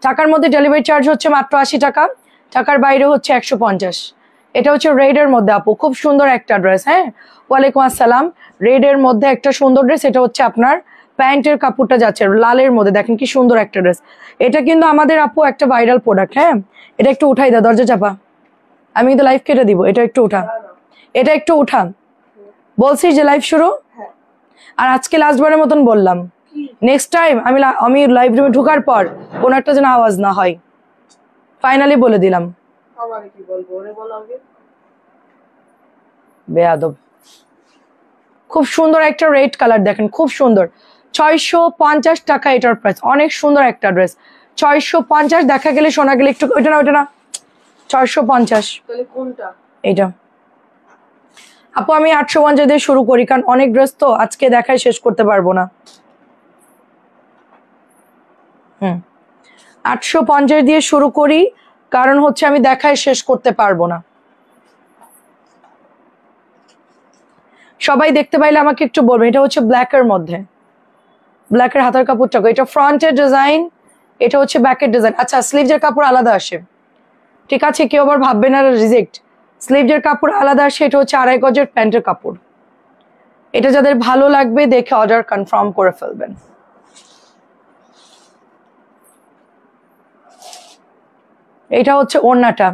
ঢাকার মধ্যে delivery charge হচ্ছে মাত্র 80 টাকা, ঢাকার বাইরে হচ্ছে 150। এটা হচ্ছে রেডের মধ্যে আপু, খুব সুন্দর একটা ড্রেস। হ্যাঁ, ওয়ালাইকুম আসসালাম। রেডের মধ্যে একটা সুন্দর ড্রেস, এটা হচ্ছে আপনার প্যান্টের কাপড়টা যাচ্ছে লালের মধ্যে, দেখেন কি সুন্দর একটা ড্রেস। এটা কিন্তু আমাদের আপু একটা ভাইরাল প্রোডাক্ট। হ্যাঁ, এটা একটু উঠাই দাও, দরজা চাপা, আমি কিন্তু লাইভ কেটে দিব। এটা একটু উঠা, এটা একটু উঠা, বলছিস যে লাইভ শুরু। আর আজকে লাস্টবারের মতন বললাম, নেক্সট টাইম আমি লাইভ রুমে ঢোকার পর কোনো একটা যেন আওয়াজ না হয়, ফাইনালি বলে দিলাম। বেয়াদব। খুব সুন্দর একটা রেড কালার, দেখেন খুব সুন্দর, 650 টাকা এটার প্রাইস। অনেক সুন্দর একটা ড্রেস, 650। দেখা গেলে শোনা গেলে একটু ওইটা না, ওইটা না, 650। এইটা আপু আমি 850 দিয়ে শুরু করি, কারণ অনেক ড্রেস তো আজকে দেখায় শেষ করতে পারবো না। 850 দিয়ে শুরু করি, কারণ হচ্ছে আমি দেখায় শেষ করতে পারবো না। সবাই দেখতে পাইলে আমাকে একটু বলবেন। এটা হচ্ছে ব্ল্যাকের মধ্যে, ব্ল্যাকের হাতার কাপড়টা, এটা ফ্রন্টের ডিজাইন, এটা হচ্ছে ব্যাকের ডিজাইন। আচ্ছা, স্লিভসের কাপড় আলাদা আসে, ঠিক আছে, কেউ আবার ভাববে না রিজেক্ট। স্লিভসের কাপড় আলাদা আসে, এটা হচ্ছে 2.5 গজের প্যান্টের কাপড়। এটা যাদের ভালো লাগবে দেখে অর্ডার কনফার্ম করে ফেলবেন। এটা হচ্ছে ওড়নাটা,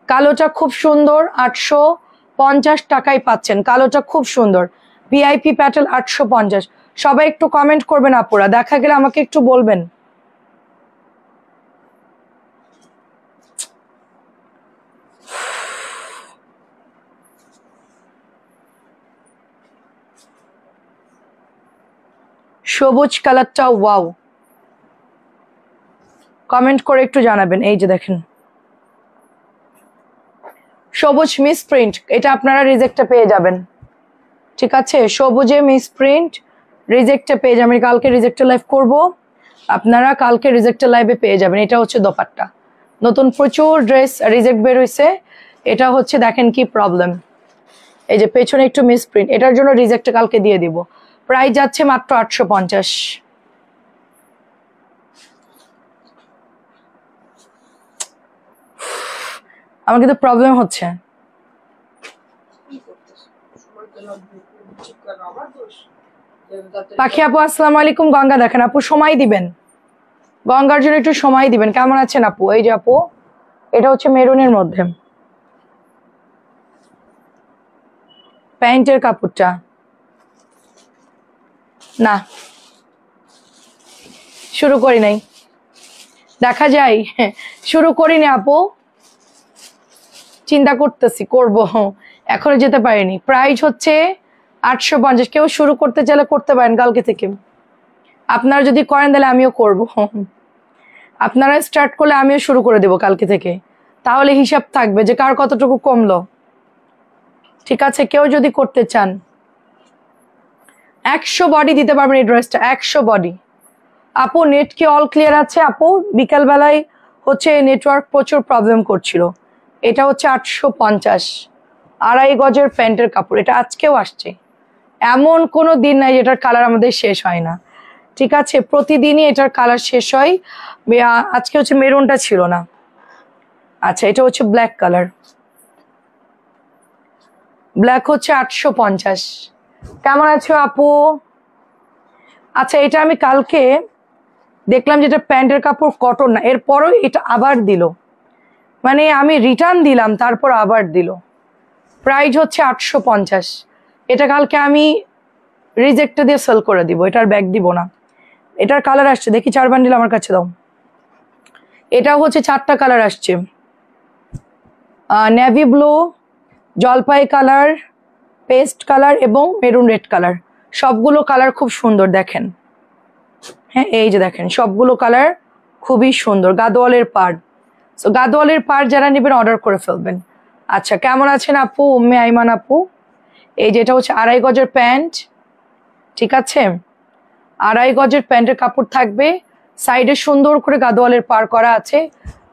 কালোটা খুব সুন্দর, 850 টাকায় পাচ্ছেন। কালোটা খুব সুন্দর, ভিআইপি প্যাটেল 850। সবাই একটু কমেন্ট করবেন আপুরা, দেখা গেলে আমাকে একটু বলবেন। সবুজ কালারটা ওয়াও, কমেন্ট করে একটু জানাবেন। এই যে দেখেন সবুজ মিস প্রিন্ট, এটা আপনারা রিজেক্টে পেয়ে যাবেন, ঠিক আছে, সবুজে মিস প্রিন্ট রিজেক্টে পেয়ে যাবেন। কালকে রিজেক্টে লাইভ করব, আপনারা কালকে রিজেক্টে লাইভে পেয়ে যাবেন। এটা হচ্ছে দোপাট্টা, নতুন প্রচুর ড্রেস রিজেক্ট বের হয়েছে। এটা হচ্ছে দেখেন কি প্রবলেম, এই যে পেছনে একটু মিস প্রিন্ট, এটার জন্য রিজেক্টে কালকে দিয়ে দিব। প্রাইস যাচ্ছে মাত্র 850। আমার কিন্তু প্রবলেম হচ্ছে। পাখি আপু আসসালামু আলাইকুম। গঙ্গা দেখেন আপু, সময় দিবেন, গঙ্গার জন্য একটু সময় দিবেন। কেমন আছেন আপু? এই যে আপু, এটা হচ্ছে মেরুনের মধ্যে প্যান্টের কাপড়টা, না শুরু করি নাই, দেখা যায় শুরু করিনি আপু, চিন্তা করতেছি করব, এখনো যেতে পারিনি। প্রাইস হচ্ছে 850। কেউ শুরু করতে চাইলে করতে পারেন কালকে থেকে, আপনারা যদি করেন তাহলে আমিও করব, আপনারা স্টার্ট করলে আমিও শুরু করে দেব কালকে থেকে, তাহলে হিসাব থাকবে যে কার কতটুকু কমলো, ঠিক আছে। কেউ যদি করতে চান 100 বডি দিতে পারবেন এই ড্রেসটা, 100 বডি। আপু নেট কি অল ক্লিয়ার আছে? আপু বিকাল বেলায় হচ্ছে নেটওয়ার্ক প্রচুর প্রবলেম করছিল। এটা হচ্ছে 850, 2.5 গজের প্যান্টের কাপড়। এটা আজকেও আসছে, এমন কোনো দিন নাই যেটার কালার আমাদের শেষ হয় না, ঠিক আছে, প্রতিদিনই এটার কালার শেষ হয়। আজকে হচ্ছে মেরুনটা ছিল না। আচ্ছা, এটা হচ্ছে ব্ল্যাক কালার, ব্ল্যাক হচ্ছে 850। কেমন আছো আপু? আচ্ছা, এটা আমি কালকে দেখলাম যেটা প্যান্টের কাপড় কটন না, এরপরও এটা আবার দিল, মানে আমি রিটার্ন দিলাম তারপর আবার দিল। প্রাইস হচ্ছে 850। এটা কালকে আমি রিজেক্টে দিয়ে সেল করে দিব, এটার ব্যাগ দিব না। এটার কালার আসছে দেখি 4 বান্ডিল আমার কাছে দাও। এটাও হচ্ছে 4টা কালার আসছে, নেভি ব্লু, জলপাই কালার, পেস্ট কালার এবং মেরুন রেড কালার। সবগুলো কালার খুব সুন্দর দেখেন। হ্যাঁ, এই যে দেখেন সবগুলো কালার খুবই সুন্দর। গাদোয়ালের পাড়, সো গাদোয়ালের পাড় যারা নেবেন অর্ডার করে ফেলবেন। আচ্ছা, কেমন আছেন আপু? উম্মে আইমান আপু, এই যে এটা হচ্ছে 2.5 গজের প্যান্ট, ঠিক আছে, 2.5 গজের প্যান্টের কাপড় থাকবে, সাইডে সুন্দর করে গাদোয়ালের পাড় করা আছে।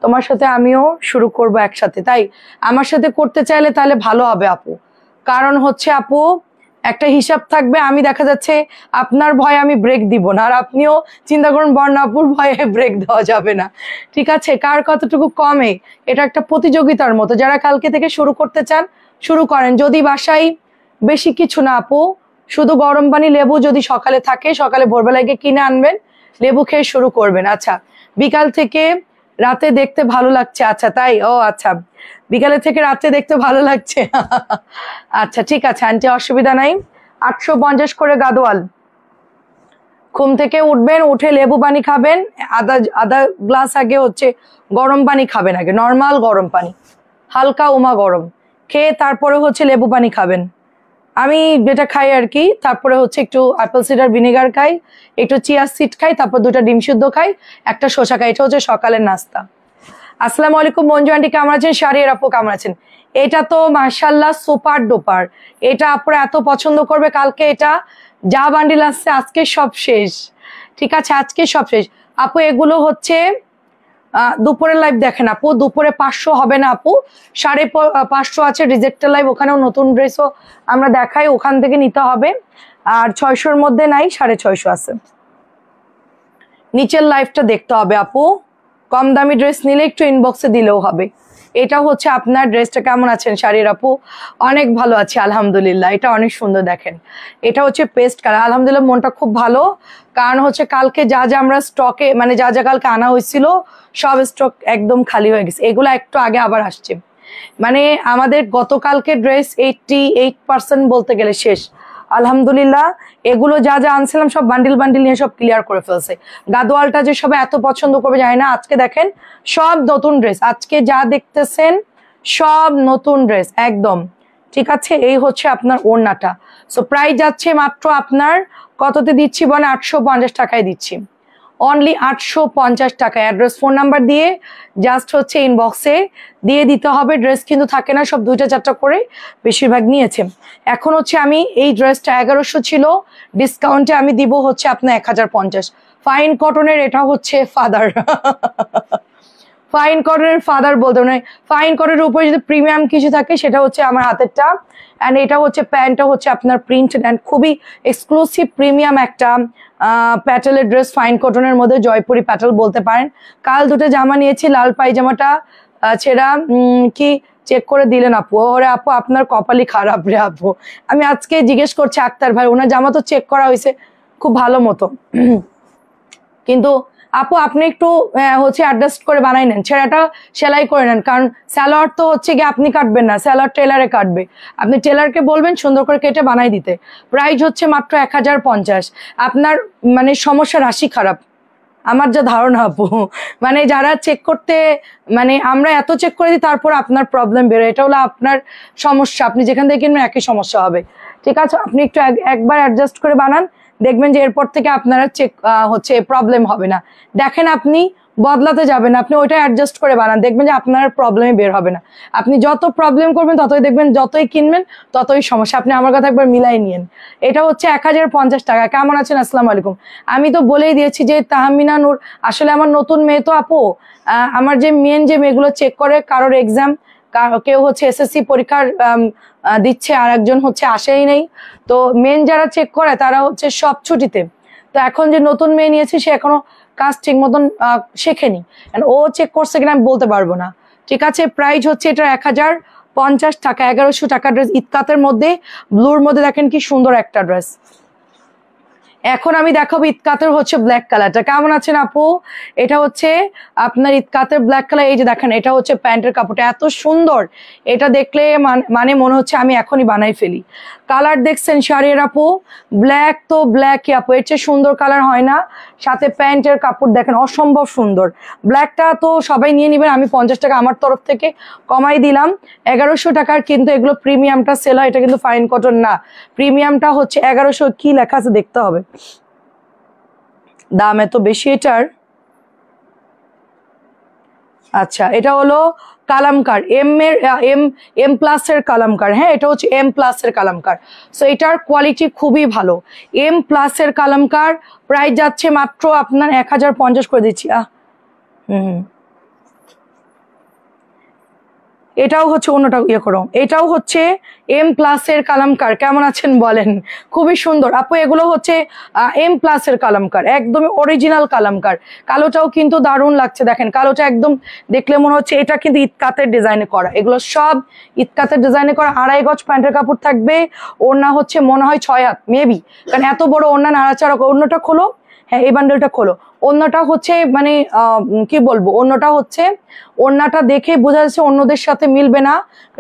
তোমার সাথে আমিও শুরু করব একসাথে, তাই আমার সাথে করতে চাইলে তাহলে ভালো হবে আপু, কারণ হচ্ছে আপু একটা হিসাব থাকবে। আমি দেখা যাচ্ছে আপনার ভয়ে আমি ব্রেক দিব না, আর আপনিও চিন্তা করুন বর্ণাপুর ভয়ে ব্রেক দেওয়া যাবে না। ঠিক আছে, কার কতটুকু কমে, এটা একটা প্রতিযোগিতার মতো। যারা কালকে থেকে শুরু করতে চান শুরু করেন। যদি বাসায় বেশি কিছু না আপু, শুধু গরম পানি লেবু যদি সকালে থাকে, সকালে ভোরবেলায় গিয়ে কিনে আনবেন, লেবু খেয়ে শুরু করবেন। আচ্ছা, বিকাল থেকে রাতে দেখতে ভালো লাগছে, আচ্ছা তাই, ও আচ্ছা, বিকালে থেকে রাতে দেখতে ভালো লাগছে। আচ্ছা ঠিক আছে আন্টি, অসুবিধা নাই। 850 করে গাদোয়াল। ঘুম থেকে উঠবেন, উঠে লেবু পানি খাবেন, আধা গ্লাস আগে হচ্ছে গরম পানি খাবেন, আগে নর্মাল গরম পানি, হালকা উমা গরম খেয়ে তারপরে হচ্ছে লেবু পানি খাবেন। আমি যেটা খাই আর কি, তারপরে হচ্ছে একটু অ্যাপেল সিডার ভিনেগার খাই, একটু চিয়া সিড খাই, তারপর 2টা ডিম সিদ্ধ খাই, একটা শসা খাই। এটা হচ্ছে সকালের নাস্তা। আসসালামু আলাইকুম মঞ্জু আন্টি, কেমন আছেন? শারিয়ার আপু কেমন আছেন? এটা তো মাশাআল্লাহ সুপার ডুপার, এটা আপুরা এত পছন্দ করবে। কালকে এটা যা বান্ডিল আসছে আজকে সব শেষ। ঠিক আছে, আজকে সব শেষ আপু। এগুলো হচ্ছে দুপুরের লাইভ দেখেন আপু, দুপুরে 500 হবে না আপু, 550 আছে রিজেক্টের লাইভ, ওখানেও নতুন ড্রেসও আমরা দেখাই, ওখান থেকে নিতে হবে। আর 600-র মধ্যে নাই, 650 আছে। নিচের লাইভটা দেখতে হবে আপু। কম দামি ড্রেস নিলে একটু ইনবক্সে দিলেও হবে। এটা হচ্ছে আপনার ড্রেসটা কেমন আছেন শাড়ির আপু? অনেক ভালো আছে আলহামদুলিল্লাহ, এটা অনেক সুন্দর। দেখেন এটা হচ্ছে পেস্ট কালার, আলহামদুলিল্লাহ মনটা খুব ভালো। কারণ হচ্ছে কালকে যা যা আমরা স্টকে মানে যা যা কালকে আনা হয়েছিল সব স্টক একদম খালি হয়ে গেছে, এগুলো একটু আগে আবার আসছে। মানে আমাদের গতকালকে ড্রেস 88% বলতে গেলে শেষ আলহামদুলিল্লাহ। এগুলো যা যা আনছিলাম সব বান্ডিল বান্ডিল নিয়ে সব ক্লিয়ার করে ফেলছে। গাদোয়ালটা যে সবাই এত পছন্দ করবে জানি না। আজকে দেখেন সব নতুন ড্রেস, আজকে যা দেখতেছেন সব নতুন ড্রেস একদম। ঠিক আছে, এই হচ্ছে আপনার ওড়নাটা। সো প্রাইস যাচ্ছে মাত্র আপনার কততে দিচ্ছি বলে, 850 টাকায় দিচ্ছি, অনলি 850 টাকা। অ্যাড্রেস ফোন নাম্বার দিয়ে জাস্ট হচ্ছে ইনবক্সে দিয়ে দিতে হবে। ড্রেস কিন্তু থাকে না, সব 2টা-4টা করে বেশিরভাগ নিয়েছে। এখন হচ্ছে আমি এই ড্রেসটা 1100 ছিল, ডিসকাউন্টে আমি দিব হচ্ছে আপনার 1050। ফাইন কটনের, এটা হচ্ছে ফাদার। ফাইন কটনের ফাদার বলতে মানে ফাইন কটনের উপরে যদি প্রিমিয়াম কিছু থাকে সেটা হচ্ছে আমার হাতেরটা। অ্যান্ড এটা হচ্ছে প্যান্টটা হচ্ছে আপনার প্রিন্ট অ্যান্ড খুবই এক্সক্লুসিভ প্রিমিয়াম একটা প্যাটেলের ড্রেস, ফাইন কটনের মধ্যে জয়পুরি প্যাটেল বলতে পারেন। কাল 2টা জামা নিয়েছি, লাল পায়জামাটা ছেঁড়া কি চেক করে দিলেন আপু? ওরে আপু আপনার কপালই খারাপ রে আপু। আমি আজকে জিজ্ঞেস করছি আক্তার ভাই, ওনার জামা তো চেক করা হয়েছে খুব ভালো মতো, কিন্তু আপু আপনি একটু হচ্ছে অ্যাডজাস্ট করে বানাই নেন, ছেঁড়াটা সেলাই করে নেন। কারণ স্যালোয়ার তো হচ্ছে গিয়ে আপনি কাটবেন না, স্যালোয়ার টেলারে কাটবে, আপনি টেলারকে বলবেন সুন্দর করে কেটে বানাই দিতে। প্রাইস হচ্ছে মাত্র 1050। আপনার মানে সমস্যা রাশি খারাপ আমার যা ধারণা আপু, মানে যারা চেক করতে মানে আমরা এত চেক করে দিই তারপর আপনার প্রবলেম বেরোয়, এটা হলো আপনার সমস্যা। আপনি যেখান থেকে কিনবেন একই সমস্যা হবে। ঠিক আছে, আপনি একটু একবার অ্যাডজাস্ট করে বানান, দেখবেন যে এরপর থেকে আপনারা চেক হচ্ছে প্রবলেম হবে না। দেখেন আপনি বদলাতে যাবেন, আপনি ওইটা অ্যাডজাস্ট করে বানান, দেখবেন যে আপনার প্রবলেমে বের হবে না। আপনি যত প্রবলেম করবেন ততই দেখবেন, যতই কিনবেন ততই সমস্যা। আপনি আমার কথা একবার মিলাই নিয়েন। এটা হচ্ছে 1050 টাকা। কেমন আছেন? আসসালামু আলাইকুম। আমি তো বলেই দিয়েছি যে তাহমিনা নূর, আসলে আমার নতুন মেয়ে তো আপু, আমার যে মেন যে মেয়েগুলো চেক করে, কারোর এক্সাম, কেউ হচ্ছে এসএসসি পরীক্ষার দিচ্ছে, আর একজন হচ্ছে আসেই নেই। তো মেন যারা চেক করে তারা হচ্ছে সব ছুটিতে। তো এখন যে নতুন মেয়ে নিয়েছি সে এখনো কাজ ঠিক মতন শেখেনি, ও চেক করছে কিনা আমি বলতে পারবো না। ঠিক আছে, প্রাইস হচ্ছে এটা 1050 টাকা, 1100 টাকা ড্রেস ইতকাতের মধ্যে, ব্লুর মধ্যে দেখেন কি সুন্দর একটা ড্রেস। এখন আমি দেখাবো ইতকাতের হচ্ছে ব্ল্যাক কালারটা। কেমন আছেন আপু? এটা হচ্ছে আপনার ইতকাতের ব্ল্যাক কালার। এই যে দেখেন এটা হচ্ছে প্যান্টের কাপড়টা এত সুন্দর, এটা দেখলে মানে মনে হচ্ছে আমি এখনই বানাই ফেলি। কালার দেখছেন শাড়ির আপু? ব্ল্যাক তো ব্ল্যাকই আপু, এর চেয়ে সুন্দর কালার হয় না। সাথে প্যান্টের কাপড় দেখেন অসম্ভব সুন্দর। ব্ল্যাকটা তো সবাই নিয়ে নেবেন, আমি 50 টাকা আমার তরফ থেকে কমাই দিলাম, 1100 টাকার। কিন্তু এগুলো প্রিমিয়ামটা সেল হয়, এটা কিন্তু ফাইন কটন না, প্রিমিয়ামটা হচ্ছে 1100। কি লেখা আছে দেখতে হবে, দাম এত বেশি এটার। আচ্ছা, এটা হলো কালামকার, এম প্লাস এর কালামকার। হ্যাঁ, এটা হচ্ছে এম প্লাস এর কালামকার। সো এটার কোয়ালিটি খুবই ভালো, এম প্লাস এর কালামকার। প্রাইস যাচ্ছে মাত্র আপনার 1050 করে দিচ্ছি। এটাও হচ্ছে অন্যটা ইয়ে করো, এটাও হচ্ছে M+ এর কালামকার। কেমন আছেন বলেন? খুবই সুন্দর আপু, এগুলো হচ্ছে M+ এর কালামকার, একদমই অরিজিনাল কালামকার। কালোটাও কিন্তু দারুণ লাগছে, দেখেন কালোটা একদম দেখলে মনে হচ্ছে এটা কিন্তু ইতকাতের ডিজাইনে করা, এগুলো সব ইতকাতের ডিজাইনে করা। 2.5 গজ প্যান্টের কাপড় থাকবে, ওড়না হচ্ছে মনে হয় 6 হাত মেবি, কারণ এত বড় ওড়না নাড়াচাড়া। অন্যটা খোলো, হ্যাঁ এই বান্ডেলটা খোলো। অন্যটা হচ্ছে মানে কি বলবো, অন্যটা হচ্ছে, ওড়নাটা দেখে বোঝা যাচ্ছে অন্যদের সাথে মিলবে না,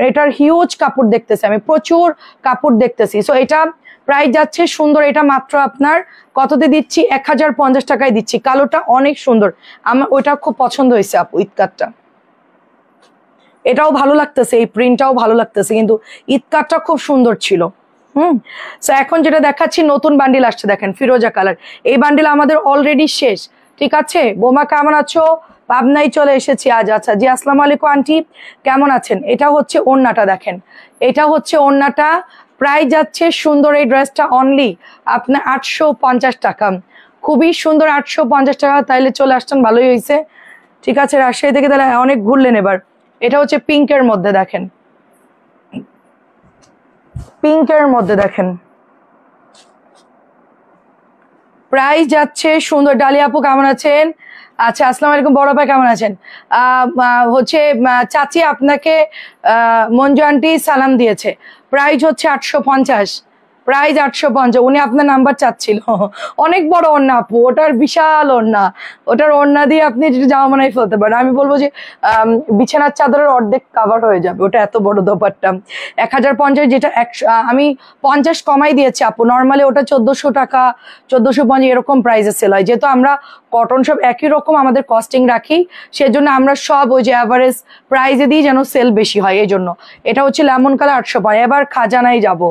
এটার হিউজ কাপড় দেখতেছি আমি, প্রচুর কাপড় দেখতেছি। সো এটা প্রাইস যাচ্ছে সুন্দর, এটা মাত্র আপনার কততে দিচ্ছি, 1050 টাকায় দিচ্ছি। কালোটা অনেক সুন্দর, আমার ওইটা খুব পছন্দ হয়েছে আপু, ইতকাতটা। এটাও ভালো লাগতেছে, এই প্রিন্টটাও ভালো লাগতেছে, কিন্তু ইতকাতটা খুব সুন্দর ছিল। সো এখন যেটা দেখাচ্ছি নতুন বান্ডিল আসছে, দেখেন ফিরোজা কালার। এই বান্ডিল আমাদের অলরেডি শেষ, ঠিক আছে। বোমা কেমন আছো? পাবনায় চলে এসেছি আজ। আচ্ছা জি, আসসালামু আলাইকুম আন্টি, কেমন আছেন? এটা হচ্ছে ওড়নাটা, দেখেন এটা হচ্ছে ওড়নাটা। প্রাইস যাচ্ছে সুন্দর, এই ড্রেসটা অনলি আপনার 850 টাকা। খুবই সুন্দর, 850 টাকা। তাইলে চলে আসছেন, ভালোই হয়েছে। ঠিক আছে, রাজশাহী থেকে তাহলে অনেক ঘুরলেন এবার। এটা হচ্ছে পিঙ্কের মধ্যে, দেখেন পিঙ্কের মধ্যে, দেখেন প্রাইস যাচ্ছে সুন্দর। ডালিয়া আপু কেমন আছেন? আচ্ছা আসসালামু আলাইকুম। বড় ভাই কেমন আছেন? হচ্ছে চাচি আপনাকে মঞ্জু আন্টি সালাম দিয়েছে। প্রাইস হচ্ছে 850, প্রাইস 850। উনি আপনার নাম্বার চাচ্ছিল। অনেক বড় ওড়না আপু, ওটার বিশাল ওড়না, ওটার ওড়না দিয়ে আপনি জামা বানাই ফেলতে পারেন। আমি বলবো যে বিছানার চাদরের অর্ধেক কাভার হয়ে যাবে, ওটা এত বড় দোপাট্টা। 1050, যেটা 100 আমি 50 কমাই দিয়েছি আপু। নর্মালি ওটা 1400 টাকা, 1450 এরকম প্রাইসে সেল হয়। যেহেতু আমরা কটন সব একই রকম আমাদের কস্টিং রাখি, সেজন্য আমরা সব ওই যে অ্যাভারেজ প্রাইসে দিই, যেন সেল বেশি হয় এই জন্য। এটা হচ্ছে লেমন কালার 850। এবার খাজানায় যাব,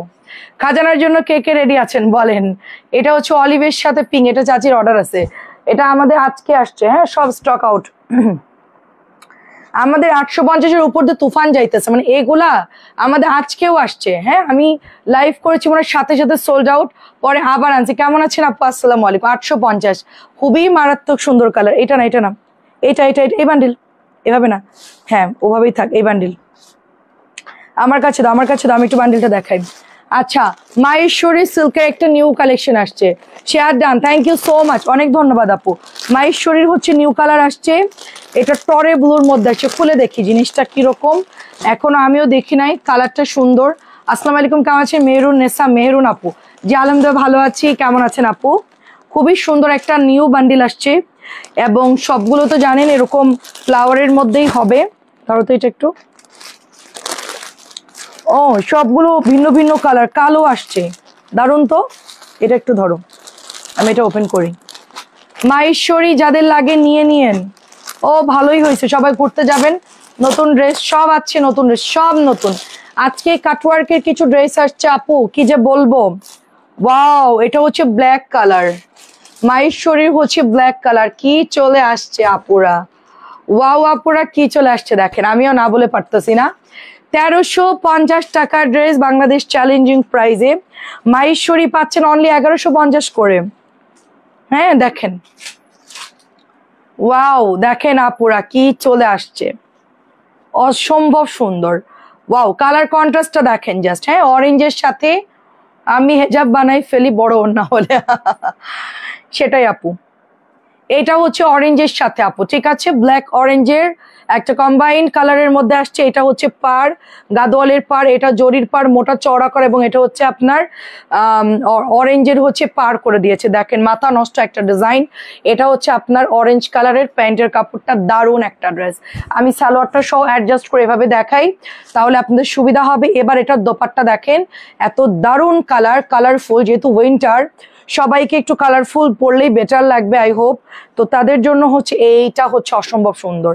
খাজানার জন্য কে কে রেডি আছেন বলেন? এটা হচ্ছে অলিভের সাথে পিঙ্ক, এটা চাচির অর্ডার আছে, এটা আমাদের আজকে আসছে, হ্যাঁ সব স্টক আউট। আমাদের 850-এর উপর দিয়ে তুফান যাইতেছে, মানে এগুলা আমাদের আজকেও আসছে। হ্যাঁ আমি লাইভ করেছি, মানে সাথে সাথে সোল্ড আউট, পরে আবার আনছি। কেমন আছেন আপু? আসসালামু আলাইকুম। 850, খুবই মারাত্মক সুন্দর কালার। এটা না, এটা না, এটা এটা এই বান্ডিল, এভাবে না, হ্যাঁ ওভাবেই থাক। এই বান্ডিল আমার কাছে দাও, আমার কাছে দাও, আমি একটু বান্ডিলটা দেখাই। আচ্ছা, মাহেশ্বরী সিল্কের একটা নিউ কালেকশন আসছে, share done, thank you so much, অনেক ধন্যবাদ আপু। মাহেশ্বরীর হচ্ছে নিউ কালার আসছে, এটা টরে ব্লুর মধ্যে আসছে। খুলে দেখি জিনিসটা কিরকম, এখনো আমিও দেখি নাই, কালারটা সুন্দর। আসসালামু আলাইকুম, কেমন আছেন? মেহরুন নেসা, মেহরুন আপু জি আলহামদুলিল্লাহ ভালো আছি, কেমন আছেন আপু? খুবই সুন্দর একটা নিউ বান্ডিল আসছে, এবং সবগুলো তো জানেন এরকম ফ্লাওয়ারের মধ্যেই হবে। ধরো তো এটা একটু, ও সবগুলো ভিন্ন ভিন্ন কালার, কালো আসছে, দারুণ তো। এটা একটু ধরো, আমি এটা ওপেন করি। মাহেশ্বরী যাদের লাগে নিয়ে নিয়েন। ও ভালোই হয়েছে, সবাই ঘুরতে যাবেন, নতুন ড্রেস সব আছে, নতুন ড্রেস সব নতুন। আজকে কাটওয়ার্কের কিছু ড্রেস আসছে আপু, কি যে বলবো। ওয়াও, এটা হচ্ছে ব্ল্যাক কালার, মাহেশ্বরীর হচ্ছে ব্ল্যাক কালার, কি চলে আসছে আপুরা। ওয়াও আপুরা, কি চলে আসছে দেখেন, আমিও না বলে পারতেছি না। 1350 টাকার ড্রেস, বাংলাদেশ চ্যালেঞ্জিং প্রাইজে মাহেশ্বরী পাচ্ছেন অনলি 1150 করে। হ্যাঁ দেখেন, ওয়াও দেখেন আপুরা কি চলে আসছে, অসম্ভব সুন্দর। ওয়াও, কালার কন্ট্রাস্টটা দেখেন জাস্ট। হ্যাঁ অরেঞ্জের সাথে আমি হেজাব বানাই ফেলি বড় না হলে। সেটাই আপু, এটা হচ্ছে অরেঞ্জের সাথে আপু, ঠিক আছে, ব্ল্যাক অরেঞ্জের একটা কম্বাইন্ড কালারের মধ্যে আসছে। এটা হচ্ছে পার, গাদোয়ালের পার, এটা জরির পার, মোটা চওড়া করে, এবং এটা হচ্ছে আপনার অরেঞ্জের হচ্ছে পার করে দিয়েছে। দেখেন মাথা নষ্ট একটা ডিজাইন। এটা হচ্ছে আপনার অরেঞ্জ কালারের প্যান্টের কাপড়টা, দারুণ একটা ড্রেস। আমি সালোয়ারটা সহ অ্যাডজাস্ট করে এভাবে দেখাই, তাহলে আপনাদের সুবিধা হবে। এবার এটার দোপাট্টা দেখেন, এত দারুণ কালার, কালারফুল, যেহেতু উইন্টার সবাইকে একটু কালারফুল পরলেই বেটার লাগবে আই হোপ। তো তাদের জন্য হচ্ছে এইটা হচ্ছে অসম্ভব সুন্দর,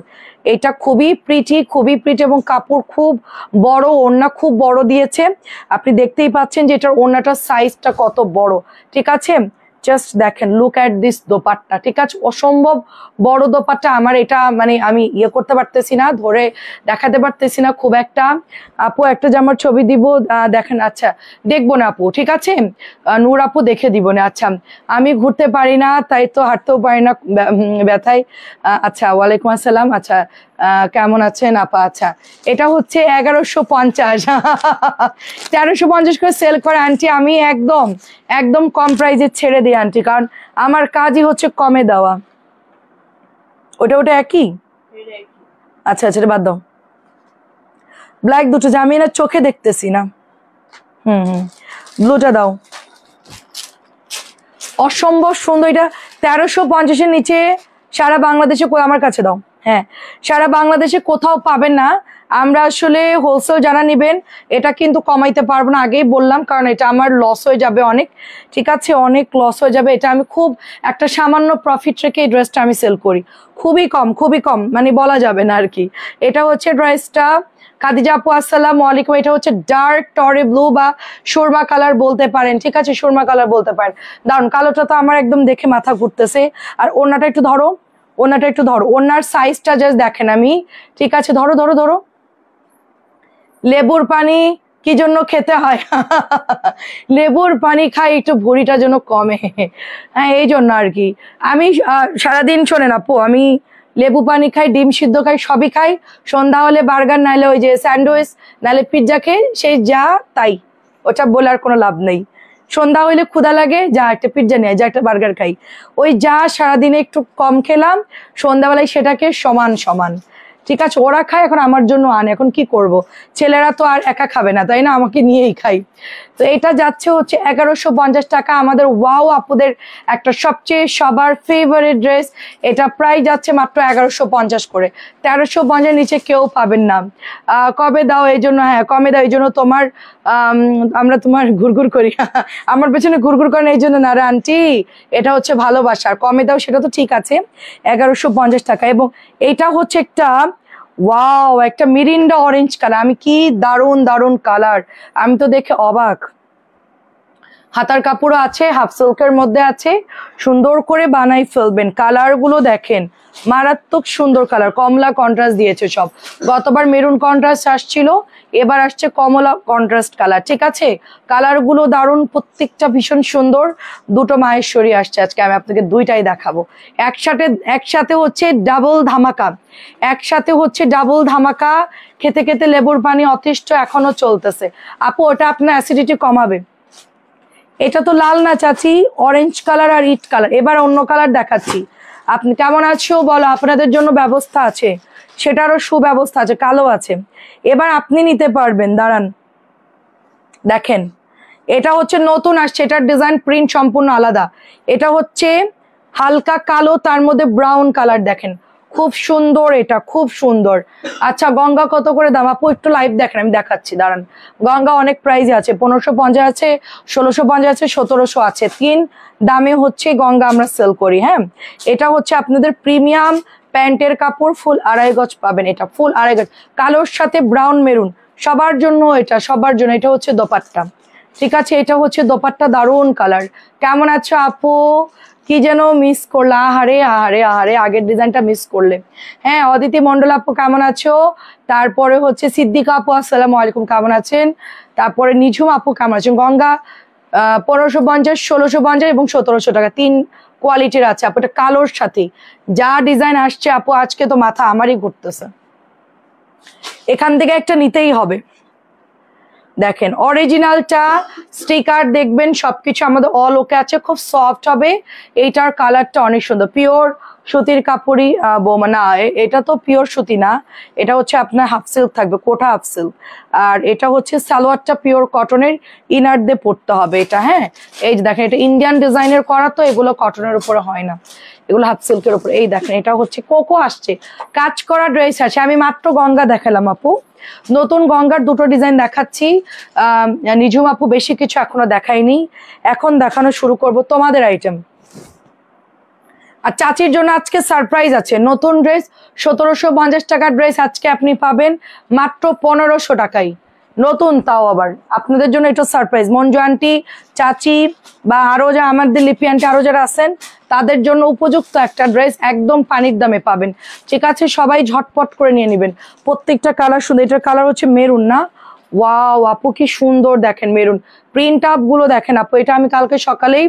এটা খুবই প্রিটি, খুবই প্রিটি, এবং কাপড় খুব বড়, ওড়না খুব বড় দিয়েছে। আপনি দেখতেই পাচ্ছেন যে এটার ওড়নাটার সাইজটা কত বড়, ঠিক আছে। জাস্ট দেখেন, লুক অ্যাট দিস দোপাট্টা, ঠিক আছে, অসম্ভব বড় দোপাট্টা। আমার এটা মানে আমি ইয়ে করতে পারতেছি না, ধরে দেখাতে পারতেছি না খুব একটা। আপু একটা জামার ছবি দিব দেখেন, আচ্ছা দেখবো না আপু, ঠিক আছে, নূর আপু দেখে দিব না। আচ্ছা আমি ঘুরতে পারি না, তাই তো হাঁটতেও পারি না ব্যথায়। আচ্ছা ওয়ালাইকুম আসসালাম। আচ্ছা কেমন আছেন আপা? আচ্ছা, এটা হচ্ছে 1150 1350 করে সেল করে আন্টি। আমি একদম একদম কম প্রাইজে ছেড়ে দিই আন্টি, কারণ আমার কাজই হচ্ছে কমে দেওয়া। ওটা ওটা একই? আচ্ছা আচ্ছা, বাদ দাও। ব্ল্যাক দুটো যে আমি না চোখে দেখতেছি না। ব্লুটা দাও। অসম্ভব সুন্দর, এটা 1350-এর নিচে সারা বাংলাদেশে আমার কাছে দাও। হ্যাঁ, সারা বাংলাদেশে কোথাও পাবেন না। আমরা আসলে হোলসেল যারা নেবেন এটা কিন্তু কমাইতে পারবো না, আগেই বললাম, কারণ এটা আমার লস হয়ে যাবে অনেক। ঠিক আছে, অনেক লস হয়ে যাবে। এটা আমি খুব একটা সামান্য প্রফিট রেখে এই ড্রেসটা আমি সেল করি, খুবই কম, মানে বলা যাবে না আর কি। এটা হচ্ছে ড্রেসটা। খাদিজা আপু আসসালামু আলাইকুম। এটা হচ্ছে ডার্ক টরে ব্লু বা সুরমা কালার বলতে পারেন। ঠিক আছে, সুরমা কালার বলতে পারেন। দারুন, কালোটা তো আমার একদম দেখে মাথা ঘুরতেছে। আর ওড়নাটা একটু ধরো, ওড়নাটা একটু ধরো, ওড়নার সাইজটা জাস্ট দেখেন আমি। ঠিক আছে, ধরো ধরো ধরো। লেবুর পানি কি জন্য খেতে হয়? লেবুর পানি খাই একটু ভুঁড়িটা যেন কমে, হ্যাঁ এই জন্য আর কি। আমি সারাদিন শোনেন আপু, আমি লেবু পানি খাই, ডিম সিদ্ধ খাই, সবই খাই। সন্ধ্যা হলে বার্গার, নাহলে ওই যে স্যান্ডউইচ, নাহলে পিৎজা খেয়ে সেই যা তাই। ওটা বলে আর কোনো লাভ নেই। সন্ধ্যা হইলে ক্ষুধা লাগে, যা একটা পিৎজা নিয়ে, যা একটা বার্গার খাই। ওই যা সারাদিনে একটু কম খেলাম, সন্ধ্যাবেলায় সেটাকে সমান সমান। ঠিক আছে, ওরা খায়, এখন আমার জন্য আনে, এখন কি করব? ছেলেরা তো আর একা খাবে না, তাই না, আমাকে নিয়েই খাই। তো এটা যাচ্ছে হচ্ছে 1150 টাকা। আমাদের ওয়াও আপুদের একটা সবচেয়ে সবার ফেভারিট ড্রেস। এটা প্রায় যাচ্ছে মাত্র 1150 করে। 1350 নিচে কেউ পাবেন না। কবে দাও এই জন্য, হ্যাঁ কমে দাও এই জন্য তোমার, আমরা তোমার ঘুরঘুর করি আমার পেছনে ঘুরঘুর করেন এই জন্য না রে আন্টি, এটা হচ্ছে ভালোবাসার। কমে দাও সেটা তো ঠিক আছে, 1150 টাকা। এবং এটা হচ্ছে একটা ওয়াও, একটা মিরিন্ডা অরেঞ্জ কালার। আমি কি দারুন দারুন কালার, আমি তো দেখে অবাক। হাতার কাপড়ও আছে, হাফ সিল্কের মধ্যে আছে, সুন্দর করে বানাই ফেলবেন। কালার গুলো দেখেন, মারাত্মক সুন্দর কালার, কমলা কন্ট্রাস্ট দিয়েছে সব। গতবার মেরুন কন্ট্রাস্ট আসছিল, এবার আসছে কমলা কন্ট্রাস্ট কালার। ঠিক আছে, কালার গুলো দারুন, প্রত্যেকটা ভীষণ সুন্দর। দুটো মাহেশ্বরী আসছে আজকে, আমি আপনাকে দুইটাই দেখাবো একসাথে হচ্ছে ডাবল ধামাকা। একসাথে হচ্ছে ডাবল ধামাকা। খেতে খেতে লেবুর পানি অতিষ্ঠ এখনো চলতেছে। আপু ওটা আপনার অ্যাসিডিটি কমাবে। এটা তো লাল না চাচি, অরেঞ্জ কালার আর ইট কালার। এবার অন্য কালার দেখাচ্ছি। আপনি কেমন আছো বলো, আপনাদের জন্য ব্যবস্থা আছে, সেটারও সুব্যবস্থা আছে, কালো আছে। এবার আপনি নিতে পারবেন, দাঁড়ান দেখেন। এটা হচ্ছে নতুন আসছে, এটার ডিজাইন প্রিন্ট সম্পূর্ণ আলাদা। এটা হচ্ছে হালকা কালো, তার মধ্যে ব্রাউন কালার, দেখেন খুব সুন্দর, এটা খুব সুন্দর। আচ্ছা গঙ্গা কত করে দাম আপু? একটু লাইভ দেখেন, আমি দেখাচ্ছি দাঁড়ান। গঙ্গা অনেক প্রাইজে আছে, 1550 আছে, 1650 আছে, 1700 আছে। 3 দামে হচ্ছে গঙ্গা আমরা সেল করি। হ্যাঁ, এটা হচ্ছে আপনাদের প্রিমিয়াম প্যান্টের কাপড়, ফুল 2.5 গজ পাবেন। এটা ফুল 2.5 গজ, কালোর সাথে ব্রাউন মেরুন, সবার জন্য, এটা সবার জন্য। এটা হচ্ছে দোপাট্টা। ঠিক আছে, এটা হচ্ছে দোপাট্টা, দারুন কালার। কেমন আছো আপু? কি যেন মিস করলে, আহারে আহারে আহারে, আগের ডিজাইনটা মিস করলে। হ্যাঁ, অদিতি মন্ডল আপু কেমন আছো? তারপরে হচ্ছে সিদ্দিকা আপু আসসালামু আলাইকুম, কেমন আছেন? তারপরে নিঝুম আপু কেমন আছেন? গঙ্গা 1550, 1650 এবং 1700 টাকা, 3 কোয়ালিটির আছে আপু। এটা কালোর সাথে যা ডিজাইন আসছে আপু, আজকে তো মাথা আমারই ঘুরতেছে। এখান থেকে একটা নিতেই হবে। দেখেন অরিজিনালটা, স্টিকার দেখবেন, সবকিছু আমাদের অল ওকে আছে, খুব সফট হবে। এইটার কালারটা অনেক সুন্দর, পিওর সুতির কাপড়ই বৌমা। না, এটা তো পিওর সুতি না, এটা হচ্ছে আপনার হাফ সিল্ক থাকবে, কোটা হাফ সিল্ক। আর এটা হচ্ছে সালোয়ারটা পিওর কটনের, ইনার দিয়ে পরতে হবে এটা। হ্যাঁ, এই যে দেখেন, এটা ইন্ডিয়ান ডিজাইনের করা, তো এগুলো কটনের উপরে হয় না, এগুলো হাফ সিল্কের উপরে। এই দেখেন, এটা হচ্ছে কোকো আসছে, কাজ করা ড্রেস আছে। আমি মাত্র গঙ্গা দেখালাম আপু, নতুন গঙ্গার দুটো ডিজাইন দেখাচ্ছি। নিঝুম আপু বেশি কিছু এখনো দেখাইনি, এখন দেখানো শুরু করব তোমাদের আইটেম। আর চাচির জন্য আজকে সারপ্রাইজ আছে, নতুন ড্রেস 1750 টাকার ড্রেস আজকে আপনি পাবেন মাত্র 1500 টাকায়, নতুন, তাও আবার আপনাদের জন্য এটা সারপ্রাইজ। মঞ্জু আন্টি, চাচি বা আরো যা আমাদের লিপি আন্টি আরো যারা আছেন, তাদের জন্য উপযুক্ত একটা ড্রেস, একদম পানির দামে পাবেন। ঠিক আছে, সবাই ঝটপট করে নিয়ে নেবেন। প্রত্যেকটা কালার সুন্দর। এটার কালার হচ্ছে মেরুন না, ওয়াও আপু কি সুন্দর দেখেন মেরুন প্রিন্ট আপ গুলো দেখেন আপু, এটা আমি কালকে সকালেই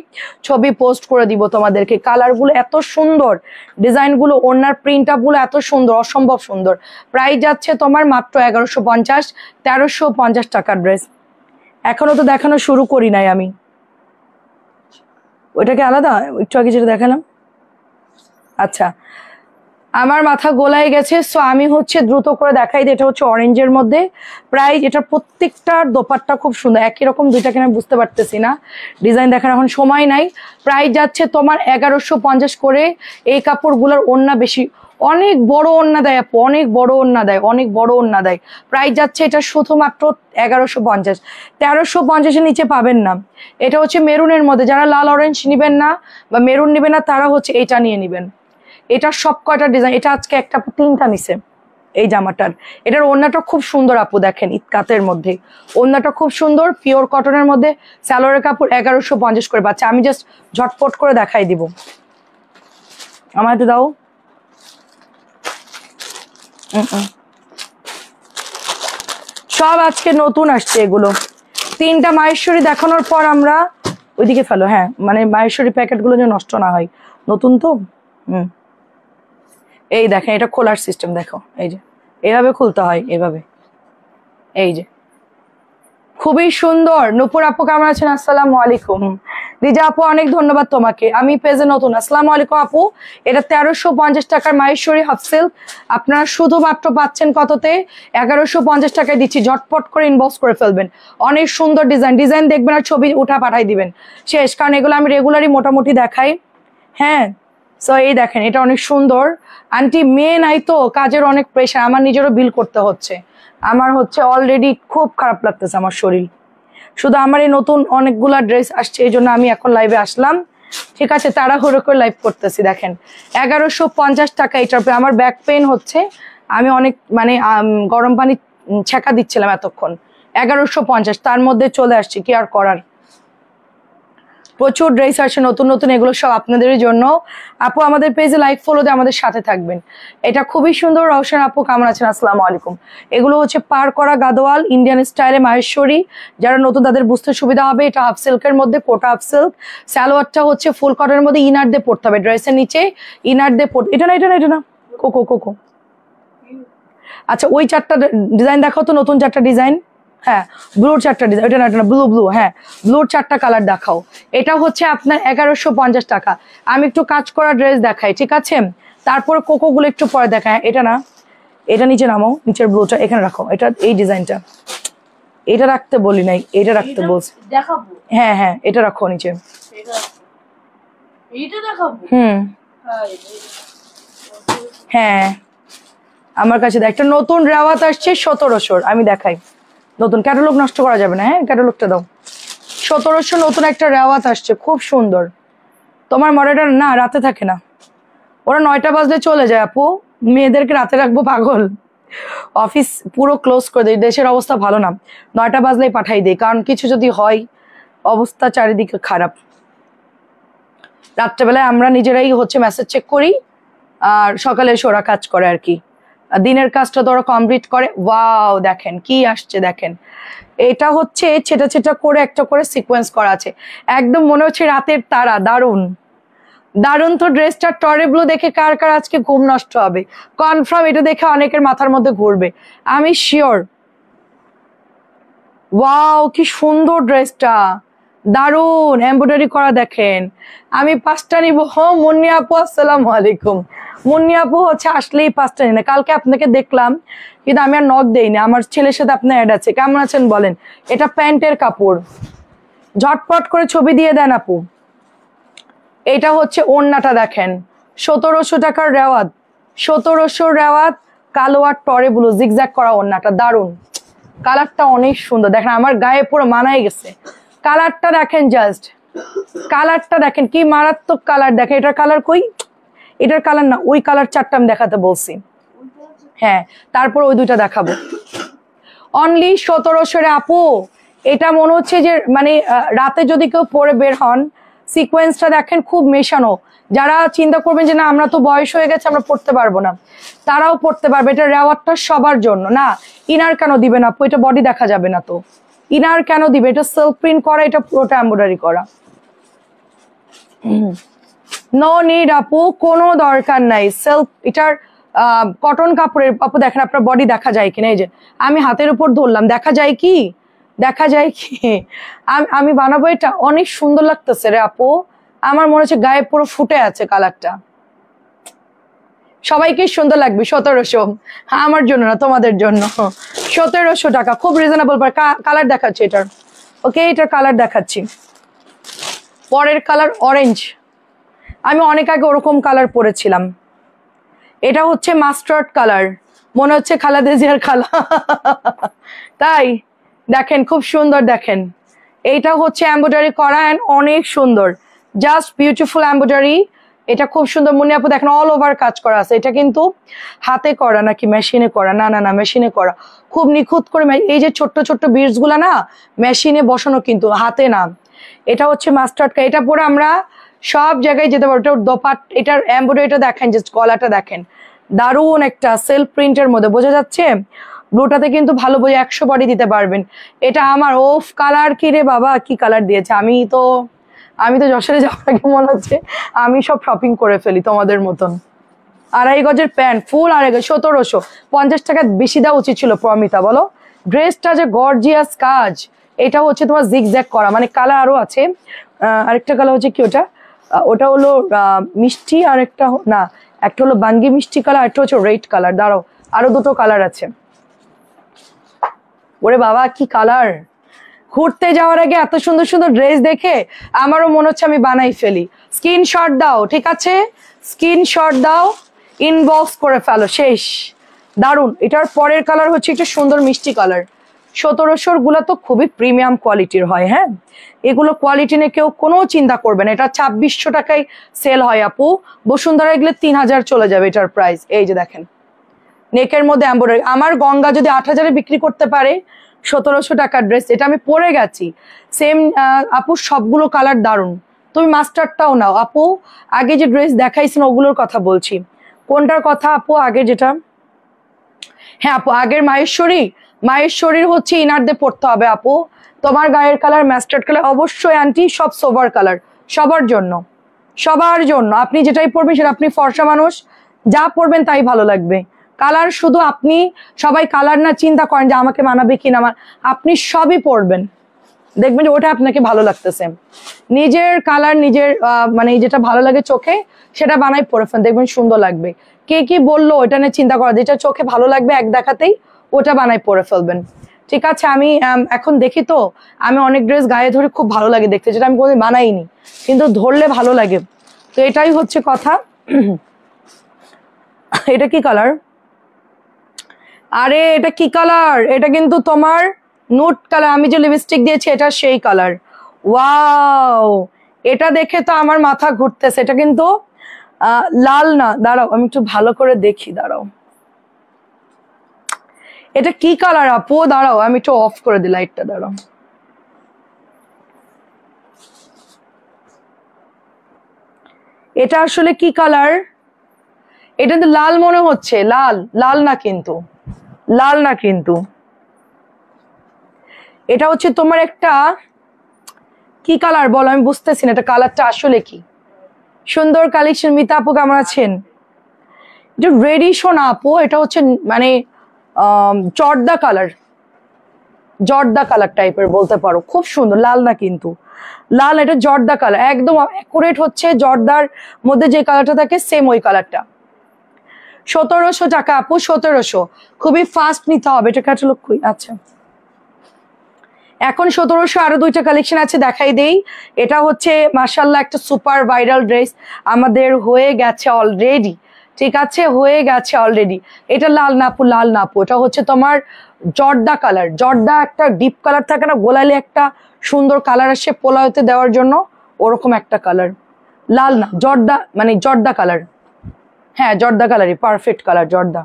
ছবি পোস্ট করে দিব তোমাদেরকে। কালার গুলো এত সুন্দর, ডিজাইন গুলো, ওনার প্রিন্ট আপ গুলো এত সুন্দর, অসম্ভব সুন্দর। প্রাইস যাচ্ছে তোমার মাত্র 1150, 1350 টাকার ড্রেস। এখনো তো দেখানো শুরু করি নাই আমি, ওইটাকে আলাদা একটু আগে যেটা দেখালাম। আচ্ছা আমার মাথা গোলাই গেছে, সো আমি হচ্ছে দ্রুত করে দেখাই দিই। এটা হচ্ছে অরেঞ্জের মধ্যে, প্রাইস এটা প্রত্যেকটার দোপাট্টা খুব সুন্দর, একই রকম দুইটা কিনা বুঝতে পারতেছি না, ডিজাইন দেখার এখন সময় নাই। প্রাইস যাচ্ছে তোমার 1150 করে। এই কাপড়গুলোর ওড়না বেশি, অনেক বড় ওড়না দেয় আপু, অনেক বড় ওড়না দেয়, অনেক বড় ওড়না দেয়। প্রাইস যাচ্ছে এটা শুধুমাত্র 1150, 1350-এর নিচে পাবেন না। এটা হচ্ছে মেরুনের মধ্যে, যারা লাল অরেঞ্জ নিবেন না বা মেরুন নিবেন না তারা হচ্ছে এটা নিয়ে নিবেন। এটা সব কয়টা ডিজাইন, এটা আজকে একটা তিনটা নিছে এই জামাটার। এটার ওড়নাটা খুব সুন্দর আপু, দেখেন ইতকাতের মধ্যে ওড়নাটা খুব সুন্দর, পিওর কটনের মধ্যে। সালোয়ারের কাপড় 1150 করে পাচ্ছে। আমি জাস্ট ঝটপট করে দেখাই দিব, আমার হাতে দাও। সব আজকে নতুন আসছে এগুলো। তিনটা মাহেশ্বরী দেখানোর পর আমরা ওইদিকে ফেলো, হ্যাঁ মানে মাহেশ্বরী প্যাকেটগুলো যেন নষ্ট না হয়, নতুন তো। এই দেখেন এটা খোলার সিস্টেম দেখো, এই যে এভাবে খুলতে হয়, এভাবে। এই যে খুবই সুন্দর। নূপুর আপু কেমন আছেন? আসসালামু আলাইকুম। রিজা আপু অনেক ধন্যবাদ তোমাকে, আমি পেজে নতুন। আসসালামু আলাইকুম আপু। এটা 1350 টাকার মাহেশ্বরী হাফ সিল্ক, আপনারা শুধুমাত্র পাচ্ছেন কততে? 1150 টাকায় দিচ্ছি। ঝটপট করে ইনবক্স করে ফেলবেন। অনেক সুন্দর ডিজাইন, ডিজাইন দেখবেন আর ছবি উঠা পাঠাই দিবেন শেষ, কারণ এগুলো আমি রেগুলারই মোটামুটি দেখাই। হ্যাঁ সো এই দেখেন এটা অনেক সুন্দর। আন্টি মেয়ে নাই তো, কাজের অনেক প্রেশার, আমার নিজেরও বিল করতে হচ্ছে। আমার হচ্ছে অলরেডি খুব খারাপ লাগতেছে আমার শরীর। শুধু আমার এই নতুন অনেকগুলা ড্রেস আসছে, এই জন্য আমি এখন লাইভে আসলাম। ঠিক আছে তাড়াহুড়ো করে লাইভ করতেছি। দেখেন 1150 টাকা এটার উপরে। আমার ব্যাক পেইন হচ্ছে, আমি অনেক মানে গরম পানি ছেঁকা দিচ্ছিলাম এতক্ষণ। 1150 তার মধ্যে চলে আসছি, কি আর করার। প্রচুর ড্রেস আসছে নতুন নতুন, এগুলো সব আপনাদের জন্য। আপু আমাদের পেজে লাইক ফলো দিয়ে আমাদের সাথে থাকবেন। এটা খুবই সুন্দর। রওশন আপু কেমন আছেন? আসসালামু আলাইকুম। এগুলো হচ্ছে পার করা গাদোয়াল ইন্ডিয়ান স্টাইলে মাহেশ্বরী, যারা নতুন তাদের বুঝতে সুবিধা হবে। এটা হাফ সিল্কের মধ্যে, কোটা হাফ সিল্ক। সালোয়ারটা হচ্ছে ফুল কটনের মধ্যে, ইনার দিয়ে পড়তে হবে, ড্রেসের নিচে ইনার দিয়ে পড়তে। এটা না এটা না এটা না, কোকো কোকো। আচ্ছা ওই চারটা ডিজাইন দেখাও তো, নতুন চারটা ডিজাইন। হ্যাঁ ব্লুর চারটা ডিজাইন, এটা না এটা না, ব্লু ব্লু, হ্যাঁ ব্লুর চারটা কালার দেখাও। এটা হচ্ছে আপনার 1150 টাকা। আমি একটু কাজ করা ড্রেস দেখাই, ঠিক আছে? তারপরে কোকো গুলো একটু পরে দেখায়। এটা না, এটা নিচে নামাও, নিচের ব্লুটা এখানে রাখো। এটা এই ডিজাইনটা, এটা রাখতে বলি নাই, এটা রাখতে বলছি। হ্যাঁ হ্যাঁ এটা রাখো নিচে। হ্যাঁ আমার কাছে একটা নতুন রেওয়াত আসছে 1700, আমি দেখাই। নতুন ক্যাটালগ নষ্ট করা যাবে না, হ্যাঁ ক্যাটালগটা দাও। 1700 নতুন একটা রেওয়াত আসছে, খুব সুন্দর। তোমার মডেলটা না রাতে থাকে না, ওরা 9টা বাজলে চলে যায় আপু। মেয়েদেরকে রাতে রাখবো পাগল? অফিস পুরো ক্লোজ করে দেয়, দেশের অবস্থা ভালো না, 9টা বাজলেই পাঠাই দেয়, কারণ কিছু যদি হয় অবস্থা চারিদিকে খারাপ। রাত্রেবেলায় আমরা নিজেরাই হচ্ছে মেসেজ চেক করি, আর সকালে এসে ওরা কাজ করে আর কি। দিনের কাজটা তো ওরা কমপ্লিট করে। ওয়াও দেখেন কি আসছে, দেখেন এটা হচ্ছে ছেটা ছেটা করে একটা করে সিকোয়েন্স করা আছে, একদম মনে হচ্ছে রাতের তারা। দারুন দারুন তো ড্রেসটা। টরে ব্লু দেখে কার কার আজকে ঘুম নষ্ট হবে? কনফার্ম এটা দেখে অনেকের মাথার মধ্যে ঘুরবে, আমি শিওর। ওয়াও কি সুন্দর ড্রেসটা, দারুন এমব্রয়ডারি করা। দেখেন আমি 5টা নিব। মুন্নি আপু আসসালামু আলাইকুম। মুন্নি আপু হচ্ছে আসলেই 5টা নিন। কালকে আপনাকে দেখলাম কিন্তু আমি আর নক দেইনি, আমার ছেলের সাথে আপনার অ্যাড আছে। কেমন আছেন বলেন? এটা প্যান্টের কাপড়, ঝটপট করে ছবি দিয়ে দেন আপু। এটা হচ্ছে ওড়নাটা দেখেন, 1700 টাকার রেওয়াত, 1700 রেওয়াত, কালো আর টরে ব্লু জিগজ্যাগ করা ওড়নাটা, দারুন। কালারটা অনেক সুন্দর, দেখেন আমার গায়ে পুরো মানাই গেছে। কালারটা দেখেন, জাস্ট কালারটা দেখেন কি মারাত্মক কালার। দেখেন এটার কালার কই? এটার কালার না, ওই কালার চারটা আমি দেখাতে বলছি। হ্যাঁ তারপর ওই দুইটা দেখাবো। অনলি 1700 আপু। এটা মনে হচ্ছে যে মানে রাতে যদি কেউ পরে বের হন, সিকোয়েন্সটা দেখেন খুব মেশানো, যারা চিন্তা করবেন যে না আমরা তো বয়স হয়ে গেছে আমরা পড়তে পারবো না, তারাও পড়তে পারবে। এটা রেওয়ারটা সবার জন্য না। ইনার কেন দিবে না আপু? এটা বডি দেখা যাবে না তো, ইনার কেন দিবে? এটা সেলফ প্রিন্ট করা, এটা পুরোটা এমব্রয়ডারি করা। নো নিড আপু, কোনো দরকার নাই। সেলফ এটার কটন কাপড়ের আপু, দেখেন আপনার বডি দেখা যায় কিনা। এই যে আমি হাতের উপর ধরলাম, দেখা যায় কি? দেখা যায় কি? আমি বানাবো এটা, অনেক সুন্দর লাগতেছে রে আপু। আমার মনে হচ্ছে গায়ে পুরো ফুটে আছে কালারটা। সবাইকে সুন্দর লাগবে। 1700, আমার জন্য না তোমাদের জন্য। 1700 টাকা, খুব রিজনেবল। কালার দেখাচ্ছি এটার, ওকে এটার কালার দেখাচ্ছি। পরের কালার অরেঞ্জ। আমি অনেক আগে ওরকম কালার পরেছিলাম। এটা হচ্ছে মাস্টার্ড কালার, মনে হচ্ছে খালাদা জিয়ার খালা। তাই দেখেন খুব সুন্দর। দেখেন এইটা হচ্ছে এমব্রয়ডারি করা এন্ড অনেক সুন্দর, জাস্ট বিউটিফুল এমব্রয়ডারি। এটা খুব সুন্দর। মনে আপু দেখেন অল ওভার কাজ করা আছে। এটা কিন্তু হাতে করা নাকি মেশিনে করা? না না না, মেশিনে করা। খুব নিখুঁত করে। এই যে ছোট্ট ছোট্ট বিটস গুলা না, মেশিনে বসানো, কিন্তু হাতে না। এটা হচ্ছে মাস্টার্ড কালার। এটা পরে আমরা সব জায়গায় যেতে পারবো। এটা দোপাট, এটার এমব্রয়ডারিটা দেখেন, জাস্ট গলাটা দেখেন, দারুণ একটা সেলফ প্রিন্টের মধ্যে। বোঝা যাচ্ছে? ব্লুটাতে কিন্তু ভালো বোঝা, 100 বডি দিতে পারবেন। এটা আমার ওফ কালার, কি রে বাবা, কি কালার দিয়েছে! আমি তো যশোরে যাওয়ার আগে মনে হচ্ছে আমি সব শপিং করে ফেলি তোমাদের মতন। 2.5 গজের প্যান্ট, ফুল 2.5 গজ, 1700। 50 টাকা বেশি দেওয়া উচিত ছিল প্রমিতা, বলো? ড্রেসটা যে গর্জিয়াস কাজ। এটা হচ্ছে তোমার জিগজ্যাগ করা, মানে কালার আরো আছে। আরেকটা কালার হচ্ছে কি ওটা? ওটা হলো মিষ্টি, আর একটা না, একটা হলো বাঙ্গি মিষ্টি কালার, একটা হচ্ছে রেড কালার। দাঁড়াও, আরো দুটো কালার আছে। ওরে বাবা কি কালার! ঘুরতে যাওয়ার আগে এত সুন্দর সুন্দর ড্রেস দেখে আমারও মনে হচ্ছে আমি বানাই ফেলি। স্ক্রিনশট দাও, ঠিক আছে? স্ক্রিনশট দাও, ইনবক্স করে ফেলো, শেষ। দারুন। এটার পরের কালার হচ্ছে একটা সুন্দর মিষ্টি কালার। 1700 গুলা তো খুবই প্রিমিয়াম কোয়ালিটির হয়। হ্যাঁ, এগুলো কোয়ালিটি নিয়ে কেউ কোনো চিন্তা করবে না। এটা 2600 টাকায় সেল হয় আপু। বসুন্ধরা এগুলো 3000 চলে যাবে এটার প্রাইস। এই যে দেখেন নেকের মধ্যে এমব্রয়ডারি। আমার গঙ্গা যদি 8000-এ বিক্রি করতে পারে 1700 টাকার ড্রেস, এটা আমি পরে গেছি। সেম আপু, সবগুলো কালার দারুন। তুমি মাস্টারটাও নাও আপু। আগে যে ড্রেস দেখাইছেন ওগুলোর কথা বলছি। কোনটার কথা আপু? আগে যেটা, হ্যাঁ আপু, আগের মাহেশ্বরীর হচ্ছে ইনার দিয়ে পড়তে হবে আপু। তোমার গায়ের কালার মাস্টার্ড কালার, অবশ্যই আন্টি সব সোভার কালার, সবার জন্য, সবার জন্য। আপনি যেটাই পরবেন সেটা, আপনি ফর্সা মানুষ, যা পরবেন তাই ভালো লাগবে। কালার শুধু আপনি, সবাই কালার না চিন্তা করেন যে আমাকে মানাবে কিনা, আপনি সবই পরবেন, দেখবেন যে ওটা আপনাকে ভালো লাগতেছে। নিজের কালার, নিজের মানে যেটা ভালো লাগে চোখে, সেটা বানাই পরে ফেলেন, দেখবেন সুন্দর লাগবে। কে কি বললো ওটা নিয়ে চিন্তা করা, যেটা চোখে ভালো লাগবে এক দেখাতেই ওটা বানাই পরে ফেলবেন। ঠিক আছে? আমি এখন দেখি তো, আমি অনেক ড্রেস গায়ে ধরে খুব ভালো লাগে দেখতে, যেটা আমি কোনোদিন বানাইনি, কিন্তু ধরলে ভালো লাগে। তো এটাই হচ্ছে কথা। এটা কি কালার? আরে এটা কি কালার? এটা কিন্তু তোমার নুট কালার। আমি যে লিপস্টিক দিয়েছি এটা সেই কালার। ওয়াও, এটা দেখে তো আমার মাথা ঘুরতেছে। এটা কিন্তু লাল না, দাঁড়াও আমি একটু ভালো করে দেখি, দাঁড়াও। এটা কি কালার আপু? দাঁড়াও আমি একটু অফ করে দিই লাইটটা, দাঁড়াও। এটা আসলে কি কালার? এটা তো লাল মনে হচ্ছে। লাল, লাল না কিন্তু, লাল না কিন্তু। এটা হচ্ছে তোমার একটা কি কালার বলো, আমি বুঝতেছি না এটা কালারটা আসলে কি। সুন্দর কালেকশন। মিতা আপু কেমন আছেন? এটা রেডিশও না আপু, এটা হচ্ছে মানে জর্দা কালার, জর্দা কালার টাইপের বলতে পারো। খুব সুন্দর, লাল না কিন্তু, লাল। এটা জর্দা কালার, একদম অ্যাকুরেট হচ্ছে জর্দার মধ্যে যে কালারটা থাকে সেম ওই কালারটা। 1700 টাকা আপু, 1700। খুবই ফাস্ট নিতে হবে। এটা ক্যাটালগ কই? আচ্ছা, এখন 1700 আরো দুইটা কালেকশন আছে, দেখাই দেই। এটা হচ্ছে মাশাআল্লাহ একটা সুপার ভাইরাল ড্রেস, আমাদের হয়ে গেছে অলরেডি। ঠিক আছে, হয়ে গেছে অলরেডি। এটা লাল না আপু, লাল না আপু, এটা হচ্ছে তোমার জর্দা কালার। জর্দা একটা ডিপ কালার থাকে না, গোলালে একটা সুন্দর কালার আসে পোলাওতে দেওয়ার জন্য, ওরকম একটা কালার। লাল না, জর্দা, মানে জর্দা কালার। হ্যাঁ জর্দা কালারই, পারফেক্ট কালার জর্দা।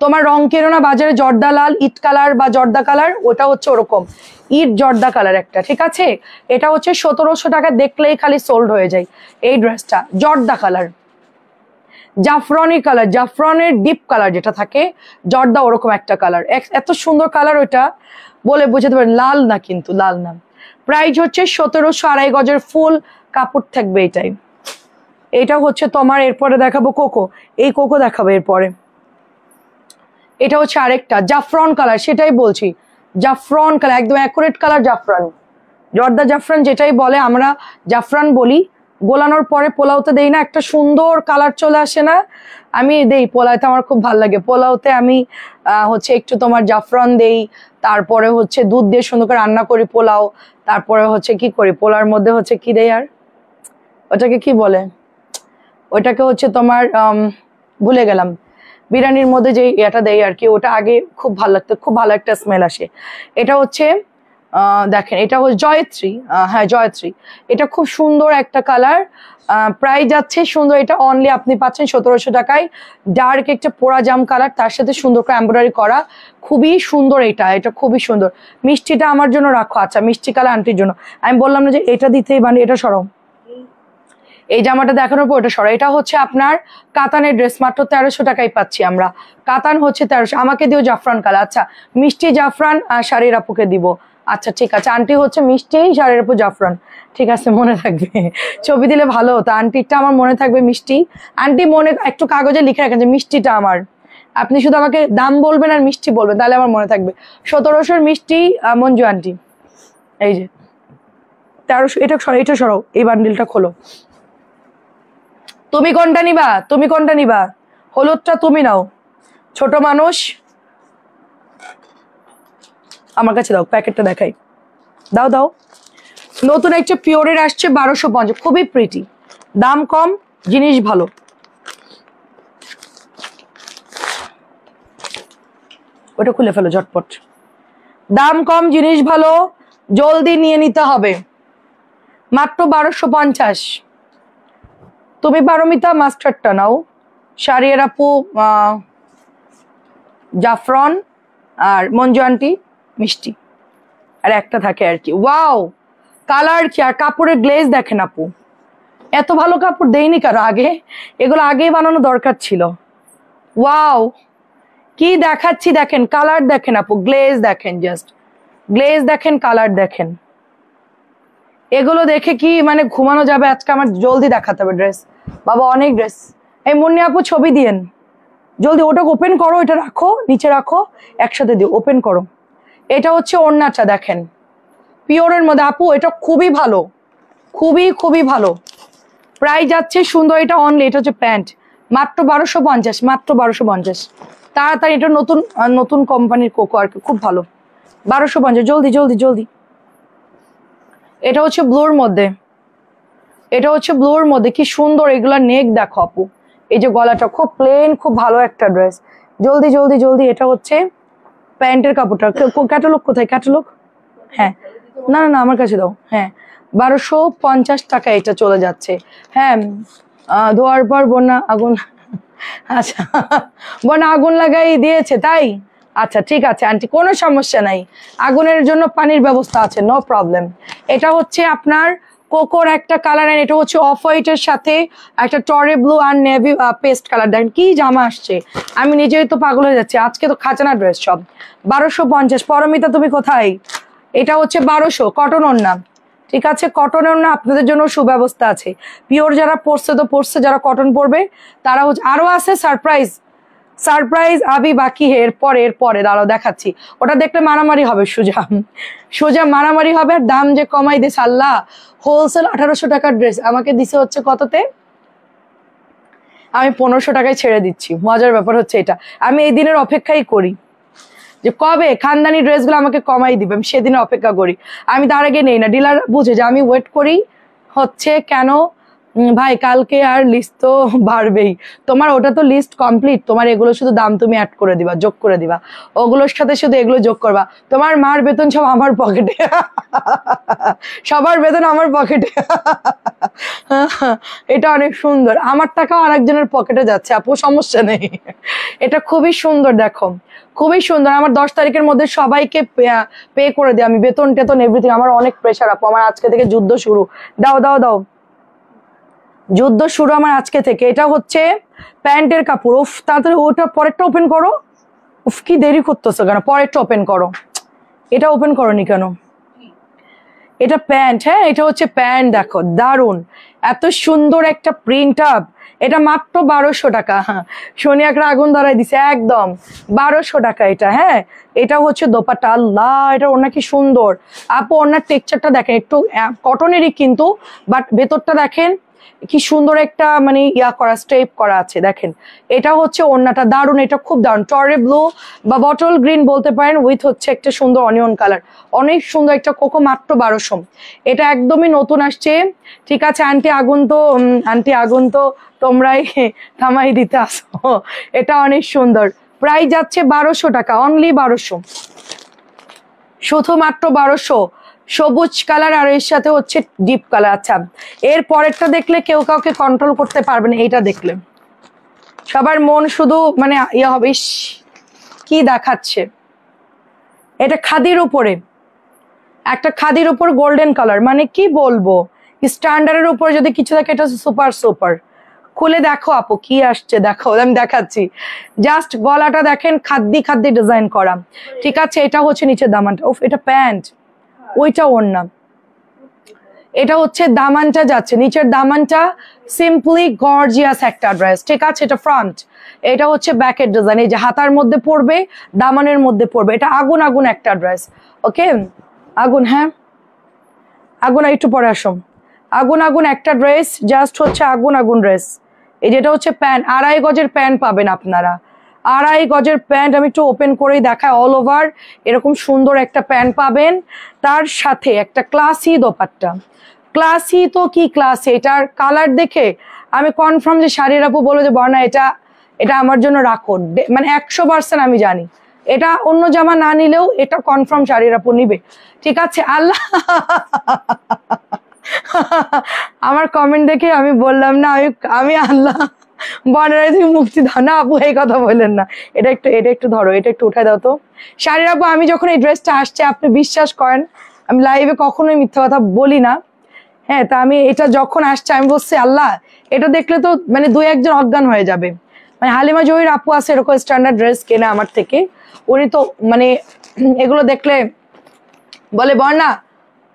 তোমার রং কেনো না বাজারে, জর্দা লাল ইট কালার বা জর্দা কালার, ওটা হচ্ছে ওরকম ইট জর্দা কালার একটা, ঠিক আছে। এটা হচ্ছে 1700 টাকা, দেখলেই খালি সোল্ড হয়ে যায় এই ড্রেসটা। জর্দা কালার, জাফরানি কালার, জাফরানের ডিপ কালার যেটা থাকে, জর্দা ওরকম একটা কালার, এত সুন্দর কালার ওইটা, বলে বুঝাতে পারেন। লাল না কিন্তু, লাল না। প্রাইস হচ্ছে 1700, 2.5 গজের ফুল কাপড় থাকবে এটাই। এটা হচ্ছে তোমার, এরপরে দেখাবো কোকো, এই কোকো দেখাবো এরপরে। এটা হচ্ছে আরেকটা জাফরান কালার, সেটাই বলছি, জাফরান কালার, একদম অ্যাকুরেট কালার, জাফরান, জর্দা জাফরান যেটাই বলে, আমরা জাফরান বলি। গোলানোর পরে পোলাওতে দেই না, একটা সুন্দর কালার চলে আসে না, আমি দেই পোলাওতে, আমার খুব ভালো লাগে। পোলাওতে আমি হচ্ছে একটু তোমার জাফরান দেই, তারপরে হচ্ছে দুধ দিয়ে সুন্দর করে রান্না করি পোলাও, তারপরে হচ্ছে কি করি পোলাওর মধ্যে হচ্ছে কি দেই, আর ওটাকে কি বলে, ওইটাকে হচ্ছে তোমার ভুলে গেলাম, বিরিয়ানির মধ্যে যে এটা দেয় আর কি, ওটা আগে খুব ভালো লাগতো, খুব ভালো একটা স্মেল আসে। এটা হচ্ছে দেখেন, এটা হচ্ছে জয়ত্রী, হ্যাঁ জয়ত্রী, এটা খুব সুন্দর একটা কালার। প্রাইস যাচ্ছে সুন্দর, এটা অনলি আপনি পাচ্ছেন 1700 টাকায়। ডার্ক একটা পোড়া জাম কালার, তার সাথে সুন্দর করে এমব্রয়ডারি করা, খুবই সুন্দর। এটা খুবই সুন্দর। মিষ্টিটা আমার জন্য রাখো, আচ্ছা মিষ্টি কালার আন্টির জন্য। আমি বললাম না যে এটা দিতেই, মানে এটা সরো, এই জামাটা দেখানোর পর ওটা সরা। এটা হচ্ছে আপনার কাতানের ড্রেস, মাত্র 1300 টাকায় পাচ্ছি আমরা। কাতান হচ্ছে 1300, আমাকে দিও জাফরান কালার। আচ্ছা মিষ্টি জাফরান শাড়ির আপুকে দিব, আচ্ছা ঠিক আছে। আন্টি হচ্ছে মিষ্টি, শাড়ির আপু জাফরান, ঠিক আছে মনে থাকবে, ছবি দিলে ভালো হতো। আন্টিটা আমার মনে থাকবে মিষ্টি, আন্টি মনে একটু কাগজে লিখে রাখেন যে মিষ্টিটা আমার, আপনি শুধু আমাকে দাম বলবেন আর মিষ্টি বলবেন, তাহলে আমার মনে থাকবে। 1700 মিষ্টি মঞ্জু আন্টি, এই যে 1300। এটা সরাও, এই বান্ডিলটা খোলো। তুমি কোনটা নিবা, তুমি কোনটা নিবা, হলুদটা তুমি নাও, ছোট মানুষ, আমার কাছে দাও, প্যাকেটটা দেখাই, দাও দাও। নতুন একটা পিওরের আসছে 1250, খুবই প্রিটি, দাম কম, জিনিস ভালো। ওটা খুলে ফেলো ঝটপট, দাম কম জিনিস ভালো, জলদি নিয়ে নিতে হবে, মাত্র 1250। তুমি পারমিতা মাস্টারটা নাও, শাড়ির আপু জাফরান, আর মঞ্জু আন্টি মিষ্টি, আর একটা থাকে আর কি। ওয়াও কালার কি, আর কাপড়ের গ্লেজ দেখেন আপু, এত ভালো কাপড় দেয়নি কারো আগে, এগুলো আগেই বানানো দরকার ছিল। ওয়াও কি দেখাচ্ছি দেখেন, কালার দেখেন আপু, গ্লেজ দেখেন, জাস্ট গ্লেজ দেখেন, কালার দেখেন, এগুলো দেখে কি মানে ঘুমানো যাবে। আজকে আমার জলদি দেখাতে হবে ড্রেস, বাবা অনেক ড্রেস। এই মুন্নি আপু ছবি দিয়েন জলদি, ওটা ওপেন করো, এটা রাখো নিচে রাখো, একসাথে দিও, ওপেন করো। এটা হচ্ছে ওড়নাটা দেখেন, পিওরের মধ্যে আপু, এটা খুবই ভালো, খুবই খুবই ভালো। প্রাইস যাচ্ছে সুন্দর, এটা অনলি, এটা হচ্ছে প্যান্ট, মাত্র 1250, মাত্র 1250। তাড়াতাড়ি, এটা নতুন নতুন কোম্পানির কোকো আর কি, খুব ভালো, 1250, জলদি জলদি জলদি। এটা হচ্ছে ব্লুর মধ্যে, এটা হচ্ছে ব্লুর মধ্যে, কি সুন্দর এগুলা নেক দেখো আপু, এই যে গলাটা খুব প্লেন, খুব ভালো একটা ড্রেস, জলদি জলদি জলদি। এটা হচ্ছে প্যান্টের কাপড়টা, ক্যাটালগ কোথায়, ক্যাটালগ, হ্যাঁ না না না আমার কাছে দাও, হ্যাঁ 1250 টাকা এটা চলে যাচ্ছে। হ্যাঁ ধোয়ার পর বন্যা আগুন, আচ্ছা বন্যা আগুন লাগাই দিয়েছে তাই, আচ্ছা ঠিক আছে আন্টি, কোনো সমস্যা নাই, আগুনের জন্য পানির ব্যবস্থা আছে, নো প্রবলেম। এটা হচ্ছে আপনার কোকোর একটা কালার, আর এটা হচ্ছে অফ হোয়াইটের সাথে একটা টরে ব্লু আর নেভি পেস্ট কালার। দেখেন কি জামা আসছে, আমি নিজেই তো পাগল হয়ে যাচ্ছি, আজকে তো খাজানা ড্রেস সব। 1250। পরমিতা তুমি কোথায়, এটা হচ্ছে 1200, কটন ওড়না, ঠিক আছে কটন ওড়না, আপনাদের জন্য সুব্যবস্থা আছে। পিওর যারা পরছে তো পরছে, যারা কটন পরবে তারা হচ্ছে, আরো আছে সারপ্রাইজ, সারপ্রাইজ আবি বাকি এরপরে দাঁড়াও দেখাচ্ছি, ওটা দেখলে মারামারি হবে, সোজা সোজা মারামারি হবে। আর দাম যে কমাই দিস আল্লাহ, হোলসেল 1800 টাকার ড্রেস আমাকে দিছে হচ্ছে কততে, আমি 1500 টাকায় ছেড়ে দিচ্ছি। মজার ব্যাপার হচ্ছে এটা, আমি এই দিনের অপেক্ষাই করি যে কবে খানদানি ড্রেসগুলো আমাকে কমাই দিবে, আমি সেদিনে অপেক্ষা করি, আমি তার আগে নেই না। ডিলার বুঝে যে আমি ওয়েট করি হচ্ছে কেন, ভাই কালকে আর লিস্ট তো বাড়বেই, তোমার ওটা তো লিস্ট কমপ্লিট, তোমার এগুলো শুধু দাম তুমি অ্যাড করে দিবা, যোগ করে দিবা, ওগুলোর সাথে শুধু এগুলো যোগ করবা। তোমার মার বেতন সব আমার পকেটে, সবার বেতন আমার পকেটে। এটা অনেক সুন্দর, আমার টাকাও আরেকজনের পকেটে যাচ্ছে আপু, সমস্যা নেই। এটা খুবই সুন্দর, দেখো খুবই সুন্দর। আমার 10 তারিখের মধ্যে সবাইকে পে করে দিই আমি, বেতন টেতন এভরিথিং। আমার অনেক প্রেশার আপু, আমার আজকে থেকে যুদ্ধ শুরু। দাও দাও দাও, যুদ্ধ শুরু আমার আজকে থেকে। এটা হচ্ছে প্যান্টের কাপড়। উফ তাড়াতাড়ি ওটা পরেরটা ওপেন করো। উফ কি দেরি করতেছো কেন, পরেরটা ওপেন করো। এটা ওপেন করোনি কেন? এটা প্যান্ট, হ্যাঁ এটা হচ্ছে প্যান্ট, দেখো দারুন, এত সুন্দর একটা প্রিন্ট আপ। এটা মাত্র 1200 টাকা। হ্যাঁ সোনিয়াকরা আগুন ধরাই দিছে, একদম 1200 টাকা এটা। হ্যাঁ এটা হচ্ছে দোপাট্টা, আল্লাহ এটা ওনা কি সুন্দর আপু। ওনার টেক্সচারটা দেখেন, একটু কটনেরই কিন্তু, বাট ভেতরটা দেখেন কি সুন্দর একটা মানে ইয়া করা, স্টেপ করা আছে দেখেন। এটা হচ্ছে ওড়নাটা, দারুন, এটা খুব দারুন, টরে ব্লু বা বটল গ্রিন বলতে পারেন, উইথ হচ্ছে একটা সুন্দর অনিয়ন কালার, অনেক সুন্দর একটা কোকো, মাত্র 1200। এটা একদমই নতুন আসছে, ঠিক আছে আন্টি আগুন তো, আন্টি আগুন তো তোমরাই থামাই দিতে আসো। এটা অনেক সুন্দর, প্রাইস যাচ্ছে 1200 টাকা, অনলি 1200, শুধুমাত্র 1200। সবুজ কালার আর এর সাথে হচ্ছে ডিপ কালার। আচ্ছা এর পরেরটা দেখলে কেউ কাউকে কন্ট্রোল করতে পারবে না, এইটা দেখলে সবার মন শুধু মানে ইয়ে হবে, কি দেখাচ্ছে। এটা খাদির উপরে, একটা খাদির উপর গোল্ডেন কালার, মানে কি বলবো, স্ট্যান্ডার্ডের উপর যদি কিছু থাকে এটা সুপার সুপার। খুলে দেখো আপু কি আসছে, দেখো আমি দেখাচ্ছি, জাস্ট গলাটা দেখেন খাদ্দি খাদ্দি ডিজাইন করা, ঠিক আছে। এটা হচ্ছে নিচের দামানটা, উফ এটা প্যান্ট, ওইটা ওড়না। এটা হচ্ছে দামানটা যাচ্ছে, নিচের দামানটা সিম্পলি গর্জিয়াস একটা ড্রেস, ঠিক আছে। এটা ফ্রন্ট, এটা হচ্ছে ব্যাকের ডিজাইন, এই যে হাতার মধ্যে পড়বে, দামানের মধ্যে পড়বে। এটা আগুন আগুন একটা ড্রেস, ওকে আগুন, হ্যাঁ আগুন, একটু পরে আসো। আগুন আগুন একটা ড্রেস, জাস্ট হচ্ছে আগুন আগুন ড্রেস। এই যেটা হচ্ছে প্যান্ট, 2.5 গজের প্যান্ট পাবেন আপনারা, 2.5 গজের প্যান্ট। আমি একটু ওপেন করেই দেখাই, অল ওভার এরকম সুন্দর একটা প্যান্ট পাবেন, তার সাথে একটা ক্লাসি দোপাট্টা। ক্লাসি তো কি ক্লাসি, এটার কালার দেখে আমি কনফার্ম যে শাড়ির আপু বলো যে বর্ণা এটা এটা আমার জন্য রাখো, মানে 100% আমি জানি এটা অন্য জামা না নিলেও এটা কনফার্ম শাড়ির আপু নিবে, ঠিক আছে। আল্লাহ আমার কমেন্ট দেখে আমি বললাম না, আমি আল্লাহ বর্ণারা তুমি মুক্তি দাও না আপু, এই কথা বললেন না। এটা একটু ধরো, এটা একটু উঠাই দাও তো শাড়ির আপু। আমি যখন এই ড্রেসটা আসছে, আপনি বিশ্বাস করেন আমি লাইভে কখনোই মিথ্যা কথা বলি না, হ্যাঁ তা আমি এটা যখন আসছে আমি বলছি আল্লাহ এটা দেখলে তো মানে 2-1 জন অজ্ঞান হয়ে যাবে। মানে হালিমা জহির আপু আছে এরকম স্ট্যান্ডার্ড ড্রেস কেনা আমার থেকে, উনি তো মানে এগুলো দেখলে বলে বর্ণা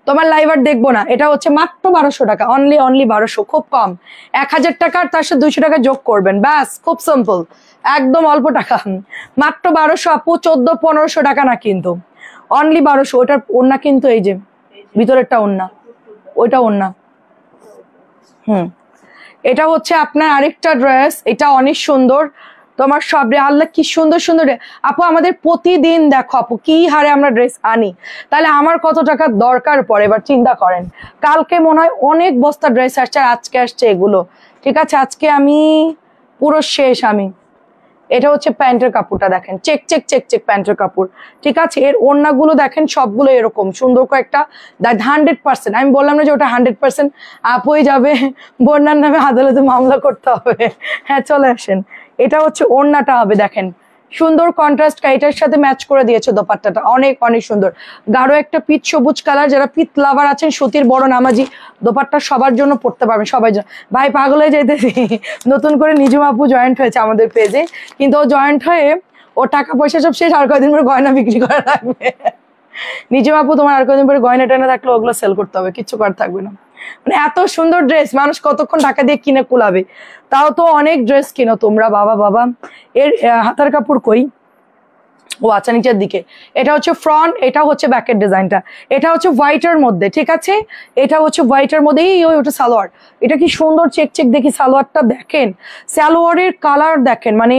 তোমার লাইভ আর দেখবো না। এটা হচ্ছে মাত্র 1200 টাকা, অনলি 1200, খুব কম। 1000 টাকার তার সাথে 200 টাকা যোগ করবেন, ব্যাস খুব সিম্পল, একদম অল্প টাকা, মাত্র 1200 আপু, 1400-1500 টাকা না কিন্তু, অনলি 1200। ওটার ওড়না কিন্তু এই যে ভিতরেরটা ওড়না, ওইটা ওড়না। এটা হচ্ছে আপনার আরেকটা ড্রেস, এটা অনেক সুন্দর, তোমার সব আল্লাহ কি সুন্দর সুন্দর আপু। আমাদের প্রতিদিন দেখো আপু কি হারে আমরা ড্রেস আনি, তাহলে আমার কত টাকা দরকার পড়ে এবার চিন্তা করেন। কালকে মনে হয় অনেক বস্তা ড্রেস আসছে, আর আজকে আসছে এগুলো, ঠিক আছে। আজকে আমি পুরো শেষ আমি। এটা হচ্ছে প্যান্টের কাপড়টা দেখেন, চেক চেক চেক চেক প্যান্টের কাপড়, ঠিক আছে। এর ওড়নাগুলো দেখেন সবগুলো এরকম সুন্দর করে একটা 100%, আমি বললাম না যে ওটা 100% আপ হয়ে যাবে, বন্যার নামে আদালতে মামলা করতে হবে। হ্যাঁ চলে আসেন। এটা হচ্ছে ওড়নাটা হবে দেখেন সুন্দর কন্ট্রাস্ট, এটার সাথে ম্যাচ করে দিয়েছে দোপাট্টাটা, অনেক অনেক সুন্দর, গাঢ় একটা পিচ সবুজ কালার। যারা পিত লাভার আছেন, সুতির বড় নামাজি দোপাট্টা সবার জন্য পড়তে পারবেন, সবাই জন্য। ভাই পাগল হয়ে যাইতেছি, নতুন করে নিজুম আপু জয়েন্ট হয়েছে আমাদের পেজে, কিন্তু ও জয়েন্ট হয়ে ও টাকা পয়সা সব শেষ, আর কয়দিন পরে গয়না বিক্রি করা লাগবে। নিজুম আপু তোমার আর কয়দিন পরে গয়না টয়না থাকলে ওগুলো সেল করতে হবে, কিচ্ছু করার থাকবে না। মানে এত সুন্দর ড্রেস মানুষ কতক্ষণ টাকা দিয়ে কিনে কুলাবে, তাও তো অনেক ড্রেস কিনো তোমরা, বাবা বাবা। এর হাতার কাপড় কই, ও আচ্ছা নিচের দিকে। এটা হচ্ছে ফ্রন্ট, এটা হচ্ছে ব্যাকের ডিজাইনটা। এটা হচ্ছে হোয়াইটের মধ্যে, ঠিক আছে, এটা হচ্ছে হোয়াইটের মধ্যে। ওটা সালোয়ার, এটা কি সুন্দর চেক চেক দেখি সালোয়ারটা দেখেন, সালোয়ারের কালার দেখেন, মানে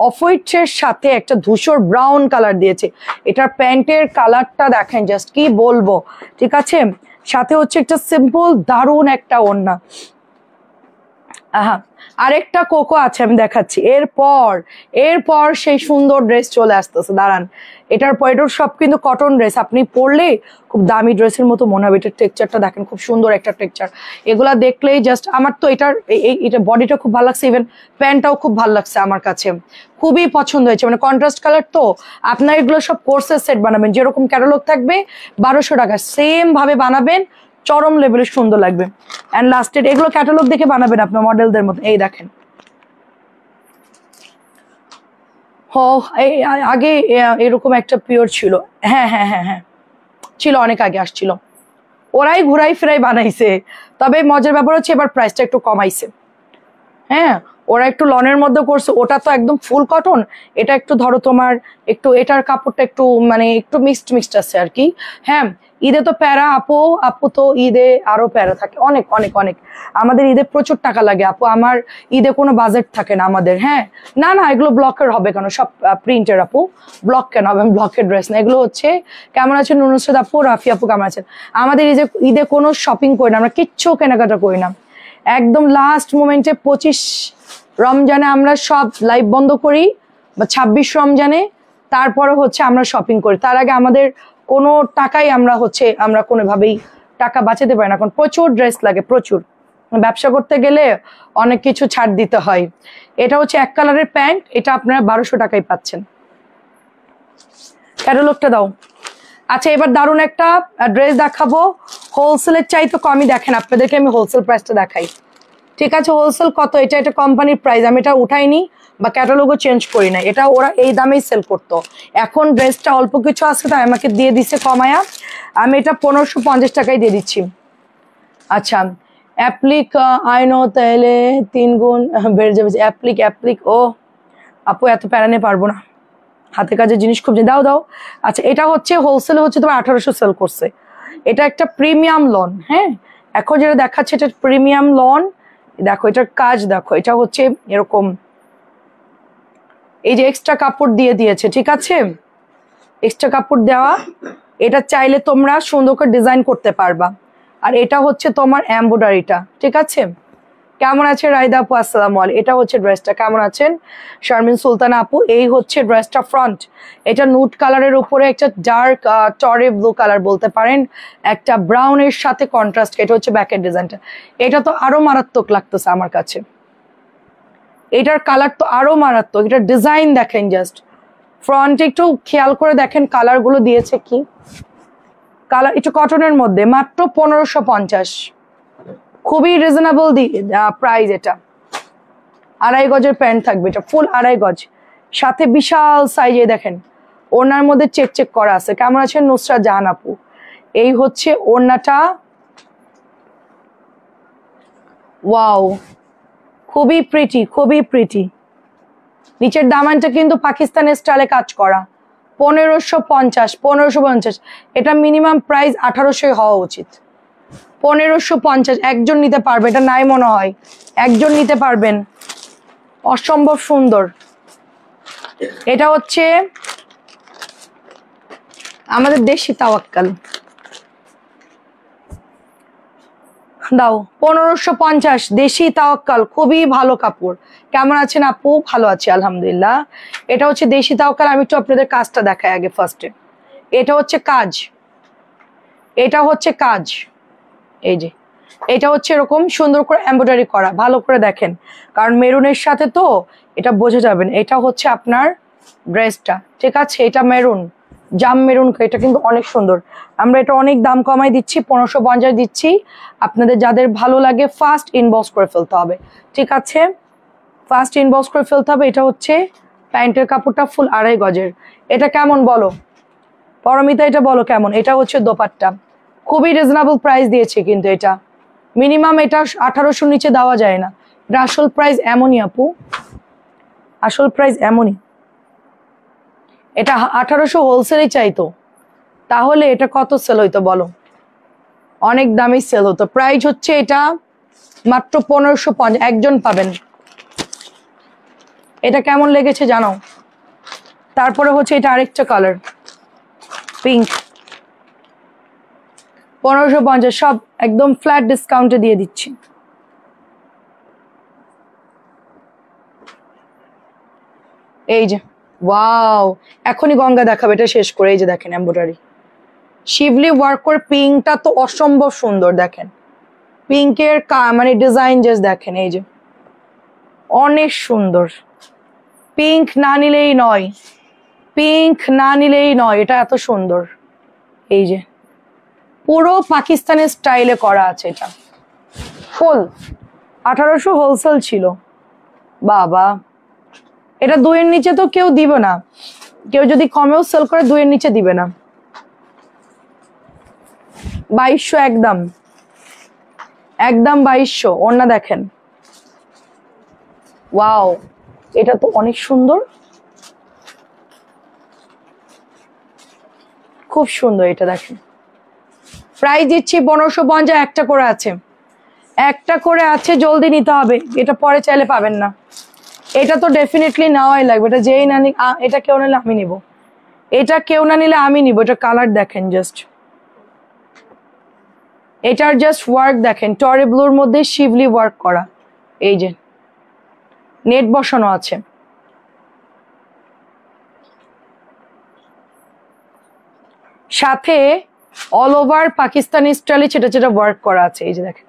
অফ হোয়াইটের সাথে একটা ধূসর ব্রাউন কালার দিয়েছে। এটার প্যান্টের কালারটা দেখেন, জাস্ট কি বলবো, ঠিক আছে। সাথে হচ্ছে একটা সিম্পল দারুন একটা ওড়না, আহা, আরেকটা কোকো আছে, আমি দেখাচ্ছি। এরপর সেই সুন্দর ড্রেস চলে আসতেছে, দাঁড়ান। এটার পর এটার সব কিন্তু কটন ড্রেস, আপনি পরলে খুব দামি ড্রেসের মতো মনে হবে। এটার টেক্সচারটা দেখেন, খুব সুন্দর একটা টেক্সচার। এগুলা দেখলেই জাস্ট, আমার তো এটা বডিটা খুব ভালো লাগছে, ইভেন প্যান্টটাও খুব ভালো লাগছে আমার কাছে, খুবই পছন্দ হয়েছে। মানে কন্ট্রাস্ট কালার তো, আপনার এগুলো সব কোর্সের সেট বানাবেন, যেরকম ক্যাটালগ থাকবে 1200 টাকা, সেম ভাবে বানাবেন, চরম লেভেলে সুন্দর লাগবে। এন্ড লাস্টেড এগুলো ক্যাটালগ দেখে বানাবেন আপনার মডেলদের মতো। এই দেখেন, আগে এরকম একটা পিওর ছিল। হ্যাঁ হ্যাঁ হ্যাঁ হ্যাঁ, ছিল, অনেক আগে আসছিল। ওরাই ঘুরাই ফিরাই বানাইছে, তবে মজার ব্যাপার হচ্ছে এবার প্রাইসটা একটু কমাইছে। হ্যাঁ, ওরা একটু লনের মধ্যে করছে, ওটা তো একদম ফুল কটন, এটা একটু ধরো তোমার একটু, এটার কাপড়টা একটু মানে একটু মিক্সড আছে আর কি। হ্যাঁ, ঈদে তো প্যারা আপু তো ঈদে আরো প্যারা থাকে, অনেক অনেক অনেক। আমাদের ঈদে প্রচুর টাকা লাগে আপু, আমার ঈদে কোনো বাজেট থাকে না আমাদের। হ্যাঁ, না না, এগুলো ব্লকের হবে কেন, সব প্রিন্টের আপু, ব্লক কেন হবে, ব্লকের ড্রেস না এগুলো হচ্ছে। কেমন আছেন নুসরাত আপু, রাফি আপু কেমন আছেন? আমাদের ঈদে কোনো শপিং করি না আমরা, কিচ্ছু কেনাকাটা করি না, একদম লাস্ট মোমেন্টে 25 রমজানে আমরা সব লাইভ বন্ধ করি, বা 26 রমজানে, তারপরে হচ্ছে আমরা শপিং করি। তার আগে আমাদের কোনো টাকাই আমরা কোনোভাবেই টাকা বাঁচাতে পারি না, কারণ প্রচুর ড্রেস লাগে, প্রচুর। ব্যবসা করতে গেলে অনেক কিছু ছাড় দিতে হয়। এটা হচ্ছে এক কালারের প্যান্ট, এটা আপনারা 1200 টাকায় পাচ্ছেন। ক্যাটালগটা দাও। আচ্ছা, এবার দারুণ একটা ড্রেস দেখাবো, হোলসেলের চাইতে কমই। দেখেন, আপনাদেরকে আমি হোলসেল প্রাইসটা দেখাই, ঠিক আছে? হোলসেল কত, এটা কোম্পানির প্রাইস, আমি এটা উঠাইনি বা ক্যাটালগও চেঞ্জ করি না, এটা ওরা এই দামেই সেল করতো। এখন ড্রেসটা অল্প কিছু আছে তাই আমাকে দিয়ে দিচ্ছে কমায়া, আমি এটা 1550 টাকায় দিয়ে দিচ্ছি। আচ্ছা, অ্যাপ্লিক আইনো, তাহলে 3 গুণ বেড়ে যাবে। অ্যাপ্লিক ও আপু, এত প্যারা নিয়ে পারবো না, হাতে কাজের জিনিস খুব, দাও। আচ্ছা, এটা হচ্ছে হোলসেলে হচ্ছে তোমার 1800 সেল করছে। এটা একটা প্রিমিয়াম লন। হ্যাঁ, এখন যেটা দেখাচ্ছে এটা প্রিমিয়াম লন। দেখো এটার কাজ, দেখো এটা হচ্ছে এরকম, এই যে এক্সট্রা কাপড় দিয়ে দিয়েছে, ঠিক আছে? এক্সট্রা কাপড় দেওয়া, এটা চাইলে তোমরা সুন্দর করে ডিজাইন করতে পারবা। আর এটা হচ্ছে তোমার এমব্রয়ডারিটা, ঠিক আছে? কেমন আছে রাইদা আপু, আসসালামু আলাইকুম। এটা হচ্ছে ড্রেসটা, কেমন আছেন শারমিন সুলতানা আপু? এই হচ্ছে ড্রেসটা ফ্রন্ট, এটা নুট কালারের উপরে একটা ডার্ক টরে ব্লু কালার বলতে পারেন, একটা ব্রাউনের সাথে কন্ট্রাস্ট। এটা হচ্ছে ব্যাকের ডিজাইনটা, এটা তো আরো মারাত্মক লাগতেছে আমার কাছে, এটার কালার তো আরো মারাত্মক। এটা ডিজাইন দেখেন, জাস্ট ফ্রন্টে একটু খেয়াল করে দেখেন কালার গুলো দিয়েছে কি কালার। একটু কটনের মধ্যে, মাত্র 1550, খুবই রিজনেবল প্রাইস। এটা 2.5 গজের প্যান্ট থাকবে, এটা ফুল 2.5 গজ, সাথে বিশাল সাইজে দেখেন ওড়নার মধ্যে চেক করা আছে। কেমন আছেন নুসরাত জাহান আপু? এই হচ্ছে ওড়নাটা, ওয়াও, খুবই প্রিটি, খুবই প্রিটি। নিচের দামানটা কিন্তু পাকিস্তানের স্টাইলে কাজ করা, 1550। এটা মিনিমাম প্রাইস 1800 হওয়া উচিত। 1550 একজন নিতে পারবে, এটা নাই মনে হয়, একজন নিতে পারবেন, অসম্ভব সুন্দর। এটা হচ্ছে আমাদের দেশি তাওয়াক্কাল, দাও 1550, দেশি তাওয়াক্কাল, খুবই ভালো কাপড়। কেমন আছেন আপু? ভালো আছি আলহামদুলিল্লাহ। এটা হচ্ছে দেশি তাওয়াক্কাল, আমি একটু আপনাদের কাজটা দেখাই আগে ফার্স্টে। এটা হচ্ছে কাজ, এটা হচ্ছে কাজ, এই যে এটা হচ্ছে এরকম সুন্দর করে এমব্রয়ডারি করা, ভালো করে দেখেন কারণ মেরুনের সাথে তো এটা বোঝা যাবেন। এটা হচ্ছে আপনার ড্রেসটা, ঠিক আছে? এটা মেরুন, জাম মেরুন, এটা কিন্তু অনেক সুন্দর। আমরা এটা অনেক দাম কমাই দিচ্ছি, 1550 দিচ্ছি। আপনাদের যাদের ভালো লাগে ফার্স্ট ইনবক্স করে ফেলতে হবে, ঠিক আছে? ফার্স্ট ইনবক্স করে ফেলতে হবে। এটা হচ্ছে প্যান্টের কাপড়টা ফুল 2.5 গজের। এটা কেমন বলো পরমিতা, এটা বলো কেমন? এটা হচ্ছে দোপাট্টা, খুবই রিজনেবল প্রাইস দিয়েছে কিন্তু এটা মিনিমাম এটা 1800 নিচে দেওয়া যায় না। এটা আসল প্রাইস এমনই আপু, আসল প্রাইস এমনই। এটা 1800 হোলসেলে চাইতো, তাহলে এটা কত সেল হইতো বলো? অনেক দামে সেল হতো। প্রাইস হচ্ছে এটা মাত্র 1550, একজন পাবেন। এটা কেমন লেগেছে জানো? তারপরে হচ্ছে এটা আরেকটা কালার পিঙ্ক, 1550, সব একদম ফ্ল্যাট ডিসকাউন্টে দিয়ে দিচ্ছি। এই যে ওয়াও, এখনই গঙ্গা দেখাবে, এটা শেষ করে। এই যে দেখেন এমব্রয়ডারি শিবলি ওয়ার্ক করে, পিঙ্কটা তো অসম্ভব সুন্দর। দেখেন পিঙ্কের মানে ডিজাইন জাস্ট দেখেন, এই যে অনেক সুন্দর। পিঙ্ক না নিলেই নয়, পিঙ্ক না নিলেই নয়, এটা এত সুন্দর। এই যে পুরো পাকিস্তানের স্টাইলে করা আছে, এটা ফুল 1800 হোলসেল ছিল বাবা। এটা 2 এর নিচে তো কেউ দিবে না, কেউ যদি কমেও সেল করে 2 এর নিচে দিবে না। 2200 একদম, একদম 2200। ওড়না দেখেন, ওয়াও এটা তো অনেক সুন্দর, খুব সুন্দর। এটা দেখেন প্রাইস দিচ্ছি 1550, একটা করে আছে, একটা করে আছে, জলদি নিতে হবে, এটা পরে চাইলে পাবেন না। এটা তো ডেফিনেটলি নেওয়াই লাগবে, এটা যেই না নি, এটা কেউ নিলে আমি নিব, এটা কেউ না নিলে আমি নিব। এটা কালার দেখেন জাস্ট, এটার জাস্ট ওয়ার্ক দেখেন, টরে ব্লুর মধ্যে শিবলি ওয়ার্ক করা। এই যে নেট বসানো আছে, সাথে অল ওভার পাকিস্তানি স্টাইলে ছেটা ছেটা ওয়ার্ক করা আছে। এই যে দেখেন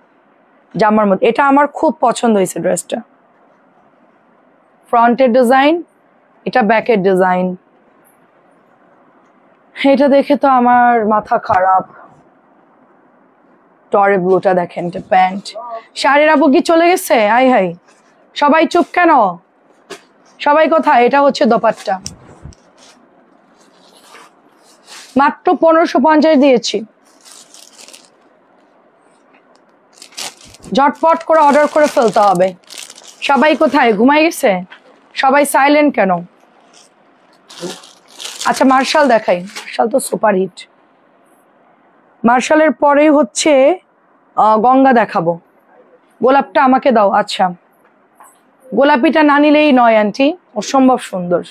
জামার মধ্যে, এটা আমার খুব পছন্দ হয়েছে ড্রেসটা। ফ্রন্টের ডিজাইন, এটা ব্যাকের ডিজাইন, এটা দেখে তো আমার মাথা খারাপ। টরে ব্লুটা দেখেন, এটা প্যান্ট। শাড়ির আপু কি চলে গেছে? আই হাই, সবাই চুপ কেন, সবাই কোথায়? এটা হচ্ছে দোপাট্টা, মাত্র 1550 দিয়েছি। ঝটপট করে অর্ডার করে ফেলতে হবে। সবাই কোথায়? ঘুমাই গেছে সবাই? সাইলেন্ট কেন? আচ্ছা মার্শাল দেখাই, মার্শাল তো সুপার হিট। মার্শালের পরেই হচ্ছে গঙ্গা দেখাবো। গোলাপটা আমাকে দাও। আচ্ছা গোলাপিটা না নিলেই নয় আন্টি, অসম্ভব সুন্দর।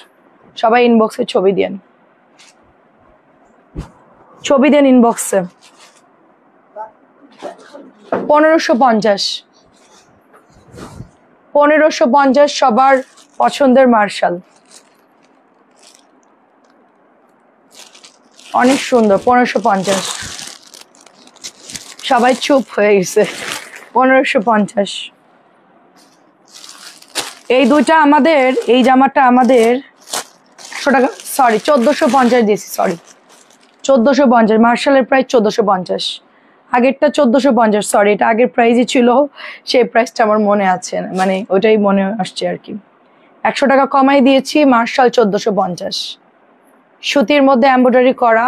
সবাই ইনবক্সে ছবি দেন, ছবি দেন ইনবক্সে। 1550, 1550 সবার পছন্দের মার্শাল, অনেক সুন্দর। 1550, সবাই চুপ হয়ে গেছে। 1550, এই দুইটা আমাদের, এই জামাটা আমাদের 100 টাকা, সরি 1450 দিয়েছি, সরি 1450। মার্শালের প্রাইস 1450, আগেরটা 1450, সরি এটা আগের প্রাইসই ছিল, সেই প্রাইসটা আমার মনে আছে, মানে ওটাই মনে আসছে আর কি। 100 টাকা কমাই দিয়েছি। মার্শাল 1450, সুতির মধ্যে এমব্রয়ডারি করা,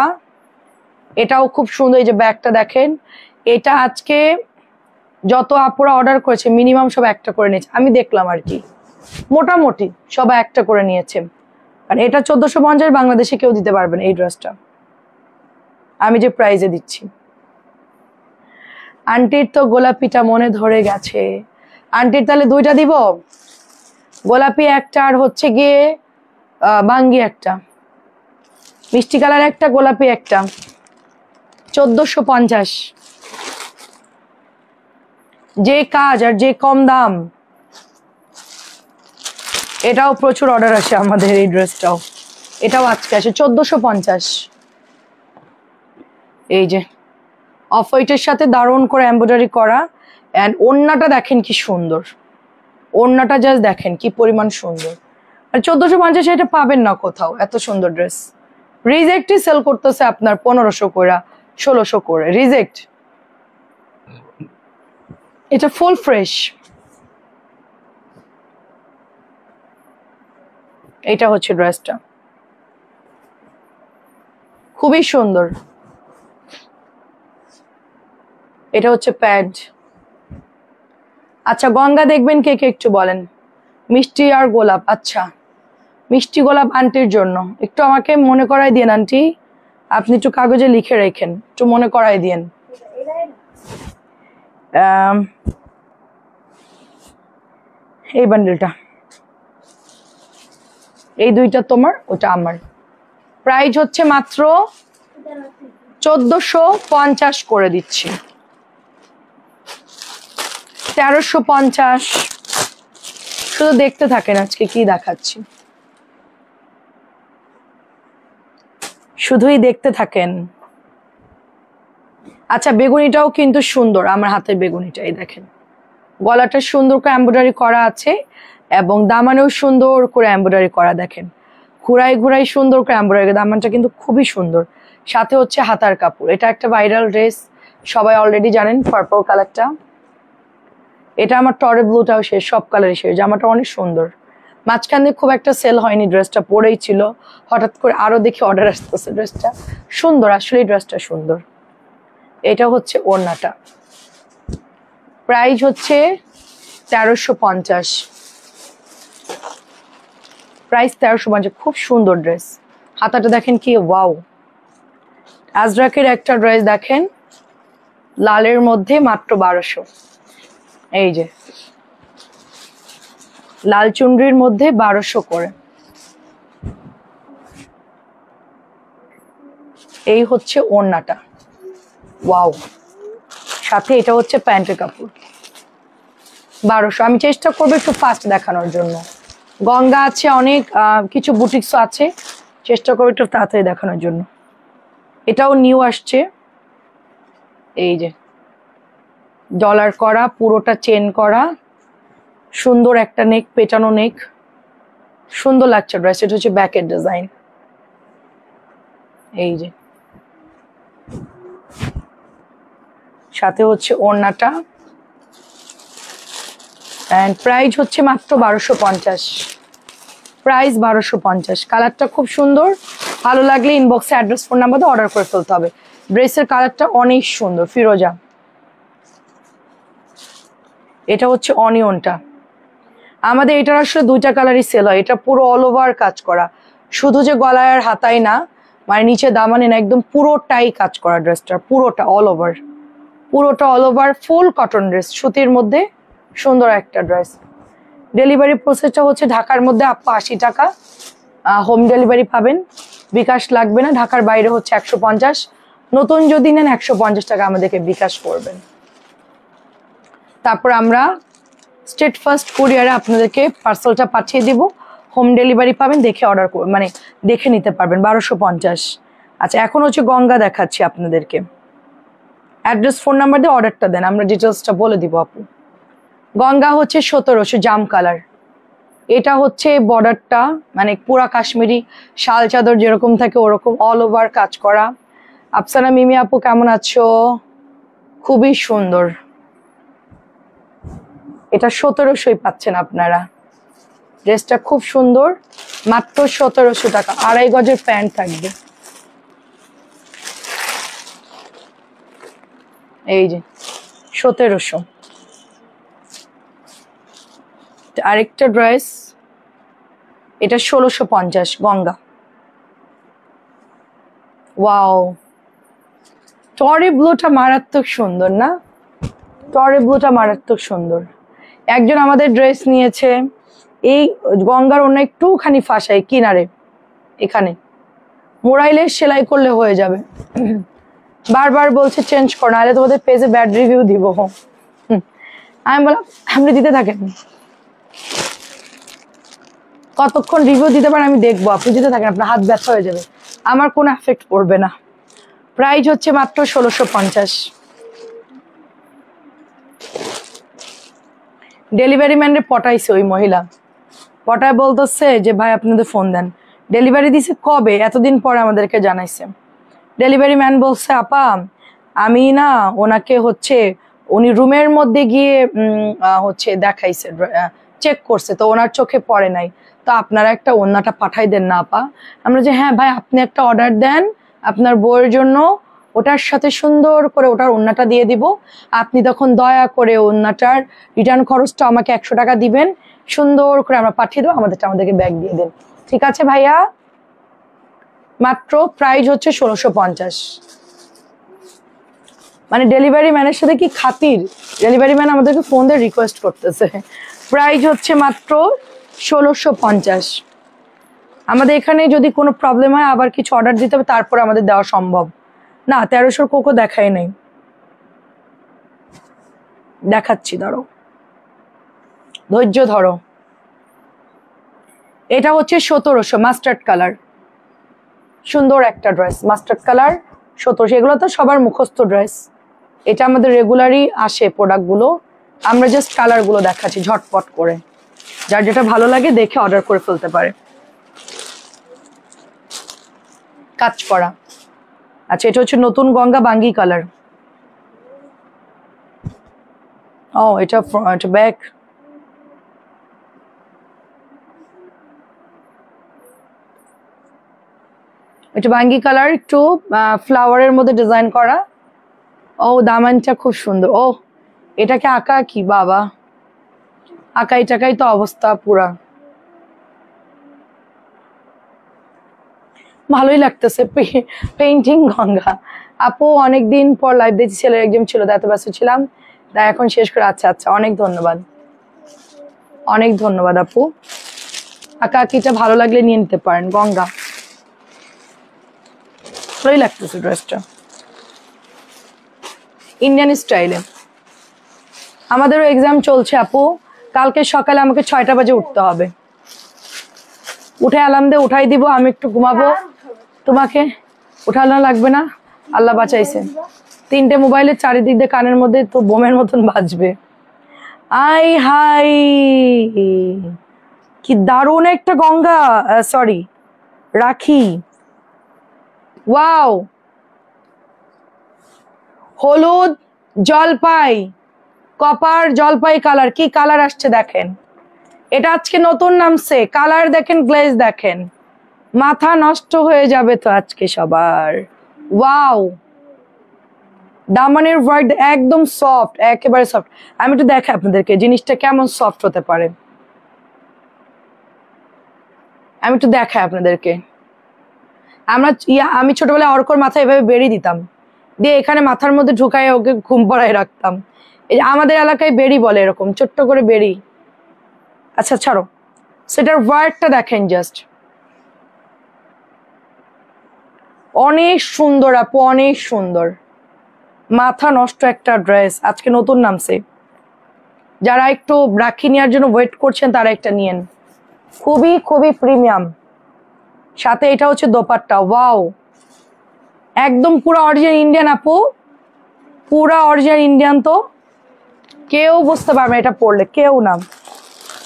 এটাও খুব সুন্দর। এই যে ব্যাগটা দেখেন, এটা আজকে যত আপুরা অর্ডার করেছে মিনিমাম সব একটা করে নিয়েছে, আমি দেখলাম আর কি, মোটামুটি সবাই একটা করে নিয়েছে। কারণ এটা 1450 বাংলাদেশে কেউ দিতে পারবে না এই ড্রেসটা, আমি যে প্রাইজে দিচ্ছি। আন্টির তো গোলাপিটা মনে ধরে গেছে, আন্টির তাহলে দুইটা দিব, গোলাপি একটা আর হচ্ছে গিয়ে বাঙ্গি একটা, মিষ্টি কালার একটা, গোলাপি একটা। 1450, যে কাজ আর যে কম দাম, এটাও প্রচুর অর্ডার আসে আমাদের এই ড্রেসটাও, এটাও আজকে আসে 1450। এই যে অফ হোয়াইটের সাথে দারুণ করে এমব্রয়ডারি করা, এন্ড ওড়নাটা দেখেন কি সুন্দর, ওড়নাটা জাস্ট দেখেন কি পরিমাণ সুন্দর। আর 1450 এটা পাবেন না কোথাও, এত সুন্দর ড্রেস। রিজেক্টই সেল করতেছে আপনার 1500 করে, 1600 করে রিজেক্ট। এটা ফুল ফ্রেশ, এটা হচ্ছে ড্রেসটা, খুবই সুন্দর। এটা হচ্ছে প্যান্ট। আচ্ছা গঙ্গা দেখবেন কে কে একটু বলেন। মিষ্টি আর গোলাপ, আচ্ছা মিষ্টি গোলাপ আন্টির জন্য, একটু আমাকে মনে করাই দিয়েন আন্টি, আপনি একটু কাগজে লিখে রেখেন, একটু মনে করাই দিয়েন। এই বান্ডেলটা, এই দুইটা তোমার, ওটা আমার। প্রাইস হচ্ছে মাত্র 1450 করে দিচ্ছি, 1350। শুধু দেখতে থাকেন আজকে কি দেখাচ্ছি। শুধুই দেখতে থাকেন। আচ্ছা, বেগুনিটাও কিন্তু সুন্দর, আমার হাতের বেগুনিটাই দেখেন, গলাটা সুন্দর করে এমব্রয়ডারি করা আছে এবং দামানেও সুন্দর করে এমব্রয়ডারি করা। দেখেন ঘুরাই ঘুরাই সুন্দর করে এমব্রয়ডারি, দামানটা কিন্তু খুবই সুন্দর। সাথে হচ্ছে হাতার কাপড়। এটা একটা ভাইরাল ড্রেস, সবাই অলরেডি জানেন, পার্পল কালারটা। এটা আমার টরে ব্লুটাও শেষ, সব কালারই শেষ। জামাটা অনেক সুন্দর। মাঝখান দিয়ে খুব একটা সেল হয়নি, ড্রেসটা পরেই ছিল, হঠাৎ করে আরো দেখি অর্ডার আসতেছে। ড্রেসটা সুন্দর, আসলে ড্রেসটা সুন্দর। এটা হচ্ছে ওড়নাটা, প্রাইস হচ্ছে 1350, প্রাইস 1350। খুব সুন্দর ড্রেস। হাতাটা দেখেন কি ওয়াও। আজরাকের একটা ড্রেস দেখেন, লালের মধ্যে মাত্র 1200। এই যে লাল চুনরির মধ্যে 1200 করে। এই হচ্ছে ওড়নাটা, ওয়াও। সাথে এটা হচ্ছে প্যান্টের কাপড়, 1200। আমি চেষ্টা করবো একটু ফাস্ট দেখানোর জন্য। গঙ্গা আছে, অনেক কিছু বুটিক্সও আছে, চেষ্টা করবো একটু তাড়াতাড়ি দেখানোর জন্য। এটাও নিউ আসছে। এই যে ডলার করা, পুরোটা চেন করা, সুন্দর একটা নেক, পেটানো নেক, সুন্দর লাগছে ড্রেস। এটা হচ্ছে ব্যাকের ডিজাইন। এই যে সাথে হচ্ছে ওড়নাটা, এন্ড প্রাইস হচ্ছে মাত্র 1250, প্রাইস 1250। কালারটা খুব সুন্দর, ভালো লাগলে ইনবক্সে অ্যাড্রেস ফোন নাম্বার দিয়ে অর্ডার করে ফেলতে হবে। ড্রেসের কালারটা অনেক সুন্দর, ফিরোজা। এটা হচ্ছে অনিয়নটা। আমাদের এটার আসলে দুইটা কালারই সেল হয়। এটা পুরো অল ওভার কাজ করা, শুধু যে গলায় আর হাতায় না, মানে নিচে দামানে না, একদম পুরোটাই কাজ করা। ড্রেসটা পুরোটা অল ওভার, পুরোটা অল ওভার ফুল কটন ড্রেস, সুতির মধ্যে সুন্দর একটা ড্রেস। ডেলিভারি প্রসেসটা হচ্ছে ঢাকার মধ্যে 80 টাকা হোম ডেলিভারি পাবেন, বিকাশ লাগবে না। ঢাকার বাইরে হচ্ছে 150, নতুন যদি নেন 150 টাকা আমাদেরকে বিকাশ করবেন। তারপর আমরা স্টেট ফার্স্ট কুরিয়ারে আপনাদেরকে পার্সেলটা পাঠিয়ে দিব, হোম ডেলিভারি পাবেন, দেখে অর্ডার করবেন, মানে দেখে নিতে পারবেন। 1250। আচ্ছা, এখন হচ্ছে গঙ্গা দেখাচ্ছি আপনাদেরকে। অ্যাড্রেস ফোন নাম্বার দিয়ে অর্ডারটা দেন, আমরা ডিটেলসটা বলে দিব আপু। গঙ্গা হচ্ছে 1700 জাম কালার। এটা হচ্ছে বর্ডারটা, মানে পুরা কাশ্মীরি শাল চাদর যেরকম থাকে ওরকম অল ওভার কাজ করা। আফসানা মিমি আপু কেমন আছো? খুবই সুন্দর। এটা 1700 পাচ্ছেন আপনারা। ড্রেসটা খুব সুন্দর, মাত্র 1700 টাকা। 2.5 গজের প্যান্ট থাকবে। এই যে 1700। আরেকটা ড্রেস, এটা 1650 গঙ্গা। ওয়াও, টরি ব্লুটা মারাত্মক সুন্দর না? টরি ব্লুটা মারাত্মক সুন্দর। একজন আমাদের ড্রেস নিয়েছে, এই গঙ্গার অন্য একটুখানি ফাঁসাই কিনারে, এখানে মোড়াইলে সেলাই করলে হয়ে যাবে। বারবার বলছে চেঞ্জ কর, নাহলে তোমাদের পেজে ব্যাড রিভিউ দিব। আমি বললাম আপনি দিতে থাকেন, কতক্ষণ রিভিউ দিতে পারেন আমি দেখবো, আপনি দিতে থাকেন, আপনার হাত ব্যথা হয়ে যাবে, আমার কোনো এফেক্ট পড়বে না। প্রাইস হচ্ছে মাত্র 1650। ডেলিভারি ম্যানরে পটাইছে ওই মহিলা, পটায় বলতেছে যে ভাই আপনাদের ফোন দেন। ডেলিভারি দিছে কবে, এতদিন পরে আমাদেরকে জানাইছে। ডেলিভারি ম্যান বলছে আপা আমি না ওনাকে হচ্ছে, উনি রুমের মধ্যে গিয়ে হচ্ছে দেখাইছে, চেক করছে, তো ওনার চোখে পড়ে নাই, তো আপনারা একটা ওড়নাটা পাঠাই দেন না আপা। আমরা যে হ্যাঁ ভাই, আপনি একটা অর্ডার দেন আপনার বউয়ের জন্য, ওটার সাথে সুন্দর করে ওটার ওড়নাটা দিয়ে দিব, আপনি তখন দয়া করে ওড়নাটার রিটার্ন খরচটা আমাকে 100 টাকা দিবেন, সুন্দর করে আমরা পাঠিয়ে দেবো, আমাদেরকে ব্যাগ দিয়ে দেন। ঠিক আছে ভাইয়া, মাত্র প্রাইস হচ্ছে 1650। মানে ডেলিভারি ম্যানের সাথে কি খাতির, ডেলিভারি ম্যান আমাদেরকে ফোন দিয়ে রিকোয়েস্ট করতেছে। প্রাইস হচ্ছে মাত্র 1650। আমাদের এখানে যদি কোনো প্রবলেম হয় আবার কিছু অর্ডার দিতে হবে, তারপর আমাদের দেওয়া সম্ভব না। 1300 কোকো দেখাই নাই, দেখাচ্ছি, ধরো ধৈর্য ধরো। এটা হচ্ছে 1700 মাস্টার্ড কালার। সুন্দর একটা ড্রেস, মাস্টার্ড কালার 1700। এগুলো তো সবার মুখস্থ ড্রেস, এটা আমাদের রেগুলারই আসে প্রোডাক্টগুলো। আমরা জাস্ট কালারগুলো দেখাচ্ছি ঝটপট করে, যার যেটা ভালো লাগে দেখে অর্ডার করে ফেলতে পারে। কাজ করা। আচ্ছা, এটা হচ্ছে নতুন গঙ্গা বাঙ্গি কালার। ও এটা ব্যাক। এটা বাঙ্গি কালার, একটু ফ্লাওয়ারের মধ্যে ডিজাইন করা। ও দামানটা খুব সুন্দর। ও এটাকে আঁকা কি বাবা, আঁকাই টাকাই তো অবস্থা পুরা। ভালোই লাগতেছে। পেইন্টিং গঙ্গা আপু, অনেকদিন পর লাইভ দেখছি, ছেলের একদম ছিল, এত ব্যস্ত ছিলাম তাই এখন শেষ করে। আচ্ছা আচ্ছা, অনেক ধন্যবাদ, অনেক ধন্যবাদ আপু। আঁকা আঁকিটা ভালো লাগলে নিয়ে নিতে পারেন। গঙ্গা ভালোই লাগতেছে ড্রেসটা, ইন্ডিয়ান স্টাইলে। আমাদেরও এক্সাম চলছে আপু, কালকে সকালে আমাকে 6টা বাজে উঠতে হবে। উঠে আলাম দে উঠাই দিব, আমি একটু ঘুমাবো। তোমাকে উঠানো লাগবে না, আল্লাহ বাঁচাইছে। 3টে মোবাইলের চারিদিক দিয়ে কানের মধ্যে তো বোমের মতন বাজবে। আই হাই, কি দারুণ একটা গঙ্গা, সরি রাখি। ওয়াও, হলুদ জলপাই, কপার জলপাই কালার, কি কালার আসছে দেখেন। এটা আজকে নতুন নামছে, কালার দেখেন, গ্লেজ দেখেন, মাথা নষ্ট হয়ে যাবে তো আজকে সবার। ওয়াও, দামানের ওয়ার্ড একদম সফট, একেবারে সফট। আমি একটু দেখাই আপনাদেরকে জিনিসটা কেমন সফট হতে পারে, আমি একটু দেখাই আপনাদেরকে। আমি ছোটবেলায় অর্কর মাথায় এভাবে বেড়ি দিতাম, দিয়ে এখানে মাথার মধ্যে ঢুকায় ওকে ঘুম পাড়ায় রাখতাম। এই আমাদের এলাকায় বেড়ি বলে, এরকম ছোট্ট করে বেড়ি। আচ্ছা ছাড়ো, সেটার ওয়ার্ডটা দেখেন জাস্ট, অনেক সুন্দর আপু, অনেক সুন্দর। মাথা নষ্ট একটা ড্রেস, আজকে নতুন নামছে। যারা একটু রাখি নেওয়ার জন্য ওয়েট করছেন তারা একটা নিয়েন, খুবই খুবই প্রিমিয়াম। সাথে এটা হচ্ছে দোপাট্টা। ওয়াও, একদম পুরো অরিজিনাল ইন্ডিয়ান আপু, পুরা অরিজিনাল ইন্ডিয়ান। তো কেউ বুঝতে পারবে এটা পরলে, কেউ না।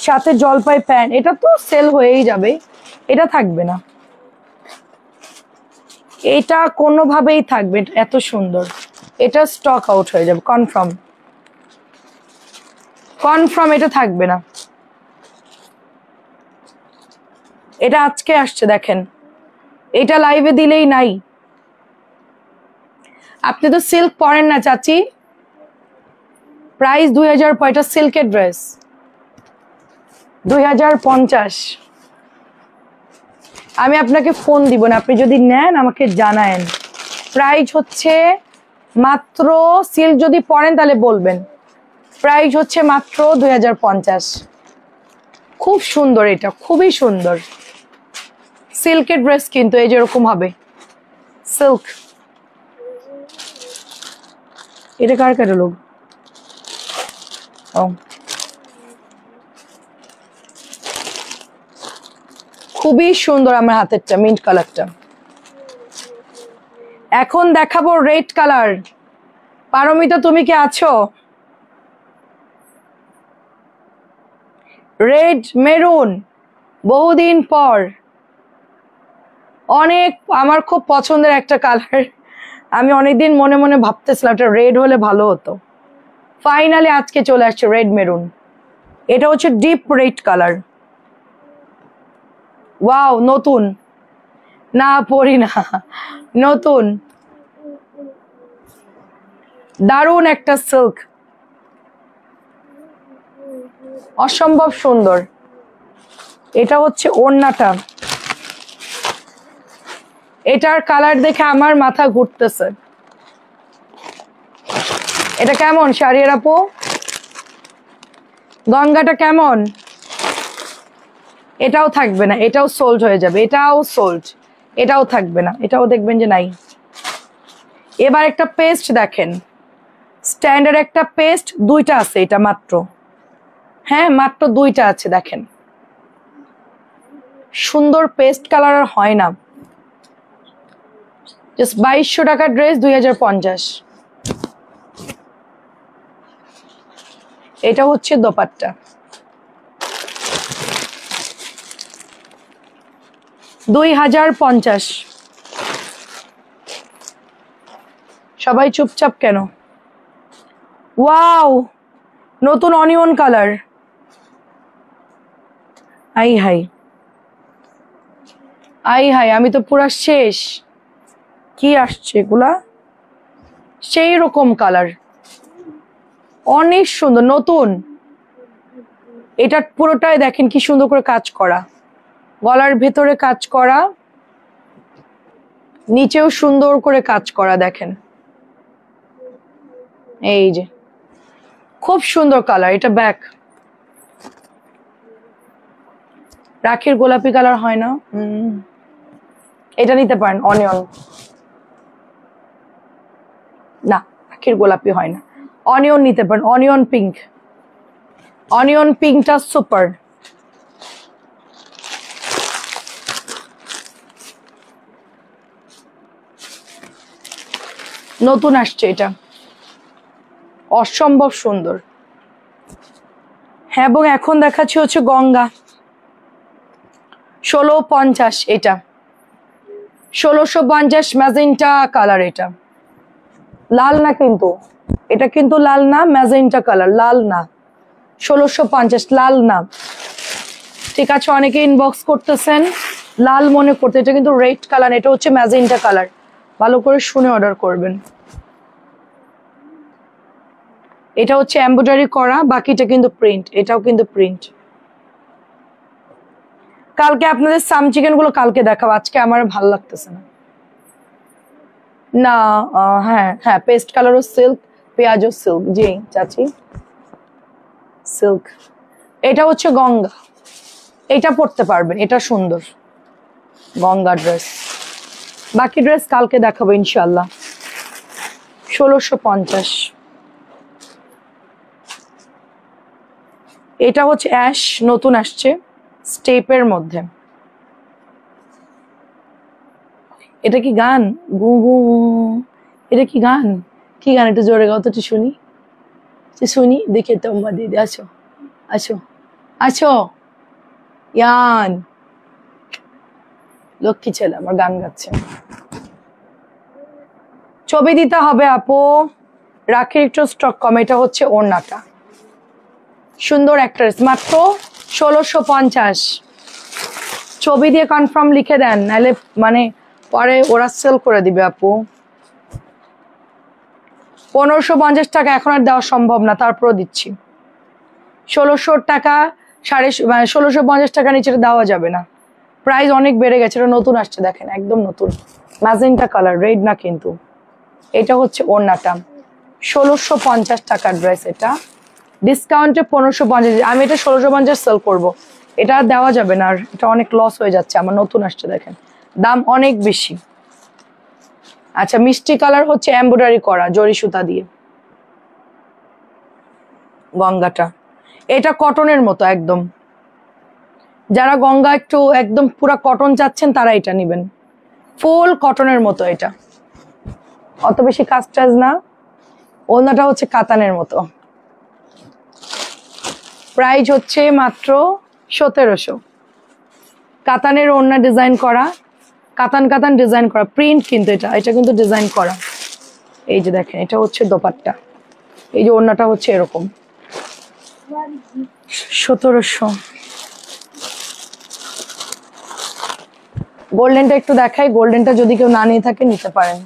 সাথে জলপাই প্যান্ট, এটা তো সেল হয়েই যাবে, এটা থাকবে না, এটা কোনোভাবেই থাকবে। এত সুন্দর, এটা স্টক আউট হয়ে যাবে কনফার্ম, কনফার্ম এটা থাকবে না। এটা আজকে আসছে দেখেন, এটা লাইভে দিলেই নাই। আপনি তো সিল্ক পরেন না চাচি। প্রাইস 2000, এটা সিল্কের ড্রেস 2050। আমি আপনাকে ফোন দিব না, আপনি যদি নেন আমাকে জানায়েন। প্রাইস হচ্ছে মাত্র, সিল্ক যদি পরেন তাহলে বলবেন, প্রাইস হচ্ছে মাত্র 2050। খুব সুন্দর, এটা খুবই সুন্দর সিল্কের ড্রেস, কিন্তু এই যেরকম হবে সিল্ক। এটা কার ক্যাটালগ? ও, খুবই সুন্দর আমার হাতেরটা, মিন্ট কালারটা। এখন দেখাবো রেড কালার। পারমিতা তুমি কি আছো? রেড মেরুন, বহুদিন পর, অনেক আমার খুব পছন্দের একটা কালার। আমি অনেকদিন মনে মনে ভাবতেছিলাম এটা রেড হলে ভালো হতো, ফাইনালি আজকে চলে আসছে রেড মেরুন। এটা হচ্ছে ডিপ রেড কালার। ওয়াও, নতুন না, পরি না, নতুন, দারুণ একটা সিল্ক, অসম্ভব সুন্দর। এটা হচ্ছে ওড়নাটা, এটার কালার দেখে আমার মাথা ঘুরতেছে। এটা কেমন শাড়ির আপু? গঙ্গাটা কেমন? এটাও থাকবে না, এটাও সোল্ড হয়ে যাবে, এটাও সোল্ড, এটাও থাকবে না, এটাও দেখবেন যে নাই। এবার একটা পেস্ট দেখেন, স্ট্যান্ডার্ড একটা পেস্ট, 2টা আছে এটা মাত্র, হ্যাঁ মাত্র 2টা আছে দেখেন। সুন্দর পেস্ট কালার আর হয় না, জাস্ট 2200 টাকার ড্রেস 2050। এটা হচ্ছে দোপাট্টা, 2050। সবাই চুপচাপ কেন? ওয়াও, নতুন অনিয়ন কালার। আই হাই আই হাই, আমি তো পুরা শেষ। কি আসছে এগুলা? সেই রকম কালার, অনেক সুন্দর, নতুন। এটা পুরোটাই দেখেন কি সুন্দর করে কাজ করা, গলার ভেতরে কাজ করা, নিচেও সুন্দর করে কাজ করা। দেখেন এই যে খুব সুন্দর কালার। এটা ব্যাক, রাখির গোলাপি কালার হয় না? এটা নিতে পারেন, অনিয়ন না, রাখির গোলাপি হয় না, অনিয়ন নিতে পারেন। অনিয়ন পিঙ্ক, অনিয়ন পিঙ্কটা সুপার। নতুন আসছে এটা, অসম্ভব সুন্দর। হ্যাঁ, এবং এখন দেখাচ্ছি হচ্ছে গঙ্গা, 1650। এটা 1650 ম্যাজেন্টা কালার। এটা লাল না কিন্তু, এটা কিন্তু লাল না, ম্যাজেন্টা কালার, লাল না। 1650 লাল না, ঠিক আছে? অনেকে ইনবক্স করতেছেন লাল মনে করতে, এটা কিন্তু রেড কালার, এটা হচ্ছে ম্যাজেন্টা কালার। ভালো করে শুনে অর্ডার করবেন। এটা হচ্ছে এমব্রয়ডারি করা, বাকিটা কিন্তু প্রিন্ট। এটাও কিন্তু প্রিন্ট। কালকে আপনাদের সাম চিকেন গুলো কালকে দেখাবো, আজকে আমার ভালো লাগতেছে না। না হ্যাঁ হ্যাঁ, পেস্ট কালারও সিল্ক, পেঁয়াজও সিল্ক। জি চাচি, সিল্ক। এটা হচ্ছে গঙ্গা, এটা পরতে পারবেন, এটা সুন্দর গঙ্গা ড্রেস। বাকি ড্রেস কালকে দেখাবো ইনশাল্লাহ। 1650। এটা হচ্ছে অ্যাশ, নতুন আসছে স্টেপের মধ্যে। এটা কি গান? গু গু, এটা কি গান? কি গান? একটু জোরে গাও তো, একটু শুনি, শুনি দেখে তো। দিদি আছো, আছো, আছো। ইয়ান লক্ষ্মী ছেলে আমার, গান গাচ্ছে। ছবি দিতে হবে আপু, রাখির একটু স্টক কম। এটা হচ্ছে ওড়নাটা, সুন্দর একটা মাত্র 1650। ছবি দিয়ে কনফার্ম লিখে দেন, নাহলে মানে পরে ওরা সেল করে দিবে আপু। 1550 টাকা এখন আর দেওয়া সম্ভব না, তারপরও দিচ্ছি। 1600 টাকা, 1650 টাকা নিচে দেওয়া যাবে না, প্রাইস অনেক বেড়ে গেছে। এটা নতুন আসছে, দেখেন একদম নতুন, ম্যাজেন্টা কালার, রেড না কিন্তু। এটা হচ্ছে ওড়নাটা, 1650 টাকার ড্রেস। এটা ডিসকাউন্টে 1550। আমি এটা 1650 সেল করব, এটা দেওয়া যাবে না আর, এটা অনেক লস হয়ে যাচ্ছে আমার। নতুন আসছে, দেখেন দাম অনেক বেশি। আচ্ছা, মিষ্টি কালার হচ্ছে এমব্রয়ডারি করা জরি সুতা দিয়ে গঙ্গাটা। এটা কটনের মতো একদম, যারা গঙ্গা একটু একদম পুরা কটন চাচ্ছেন তারা এটা নেবেন, ফুল কটনের মতো। এটা অত বেশি কাজ টাজ না, ওড়নাটা হচ্ছে কাতানের মতো। প্রাইস হচ্ছে মাত্র 1700। কাতানের ওড়না ডিজাইন করা, কাতান কাতান ডিজাইন করা, প্রিন্ট কিন্তু এটা, এটা কিন্তু ডিজাইন করা। এই যে দেখেন, এটা হচ্ছে দোপাট্টা, এই যে ওড়নাটা হচ্ছে এরকম। 1700। গোল্ডেনটা একটু দেখাই, গোল্ডেনটা যদি কেউ না নিয়ে থাকে নিতে পারেন।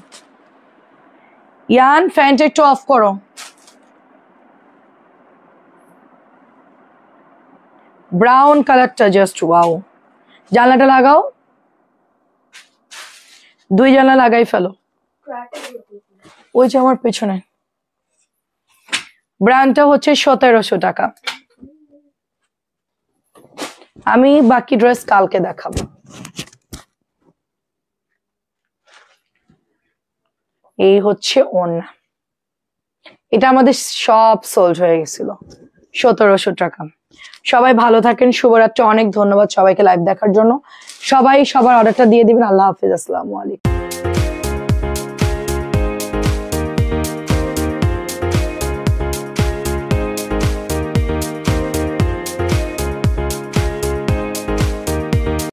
ইয়ান ফ্যানটা একটু অফ করো। ব্রাউন কালারটা জাস্ট ওয়াও। জানলাটা লাগাও, 2 জানলা লাগাই ফেলো। ওই যে আমার পেছনে ব্র্যান্ডটা হচ্ছে 1700 টাকা। আমি বাকি ড্রেস কালকে দেখাবো। এই হচ্ছে ওড়না, এটা আমাদের সব সোল্ড হয়ে গেছিল 1700 টাকা। সবাই ভালো থাকেন, শুভরাত্রি। অনেক ধন্যবাদ সবাইকে লাইভ দেখার জন্য। সবাই সবার অর্ডারটা দিয়ে দিবেন। আল্লাহ হাফিজ, আসসালামু আলাইকুম।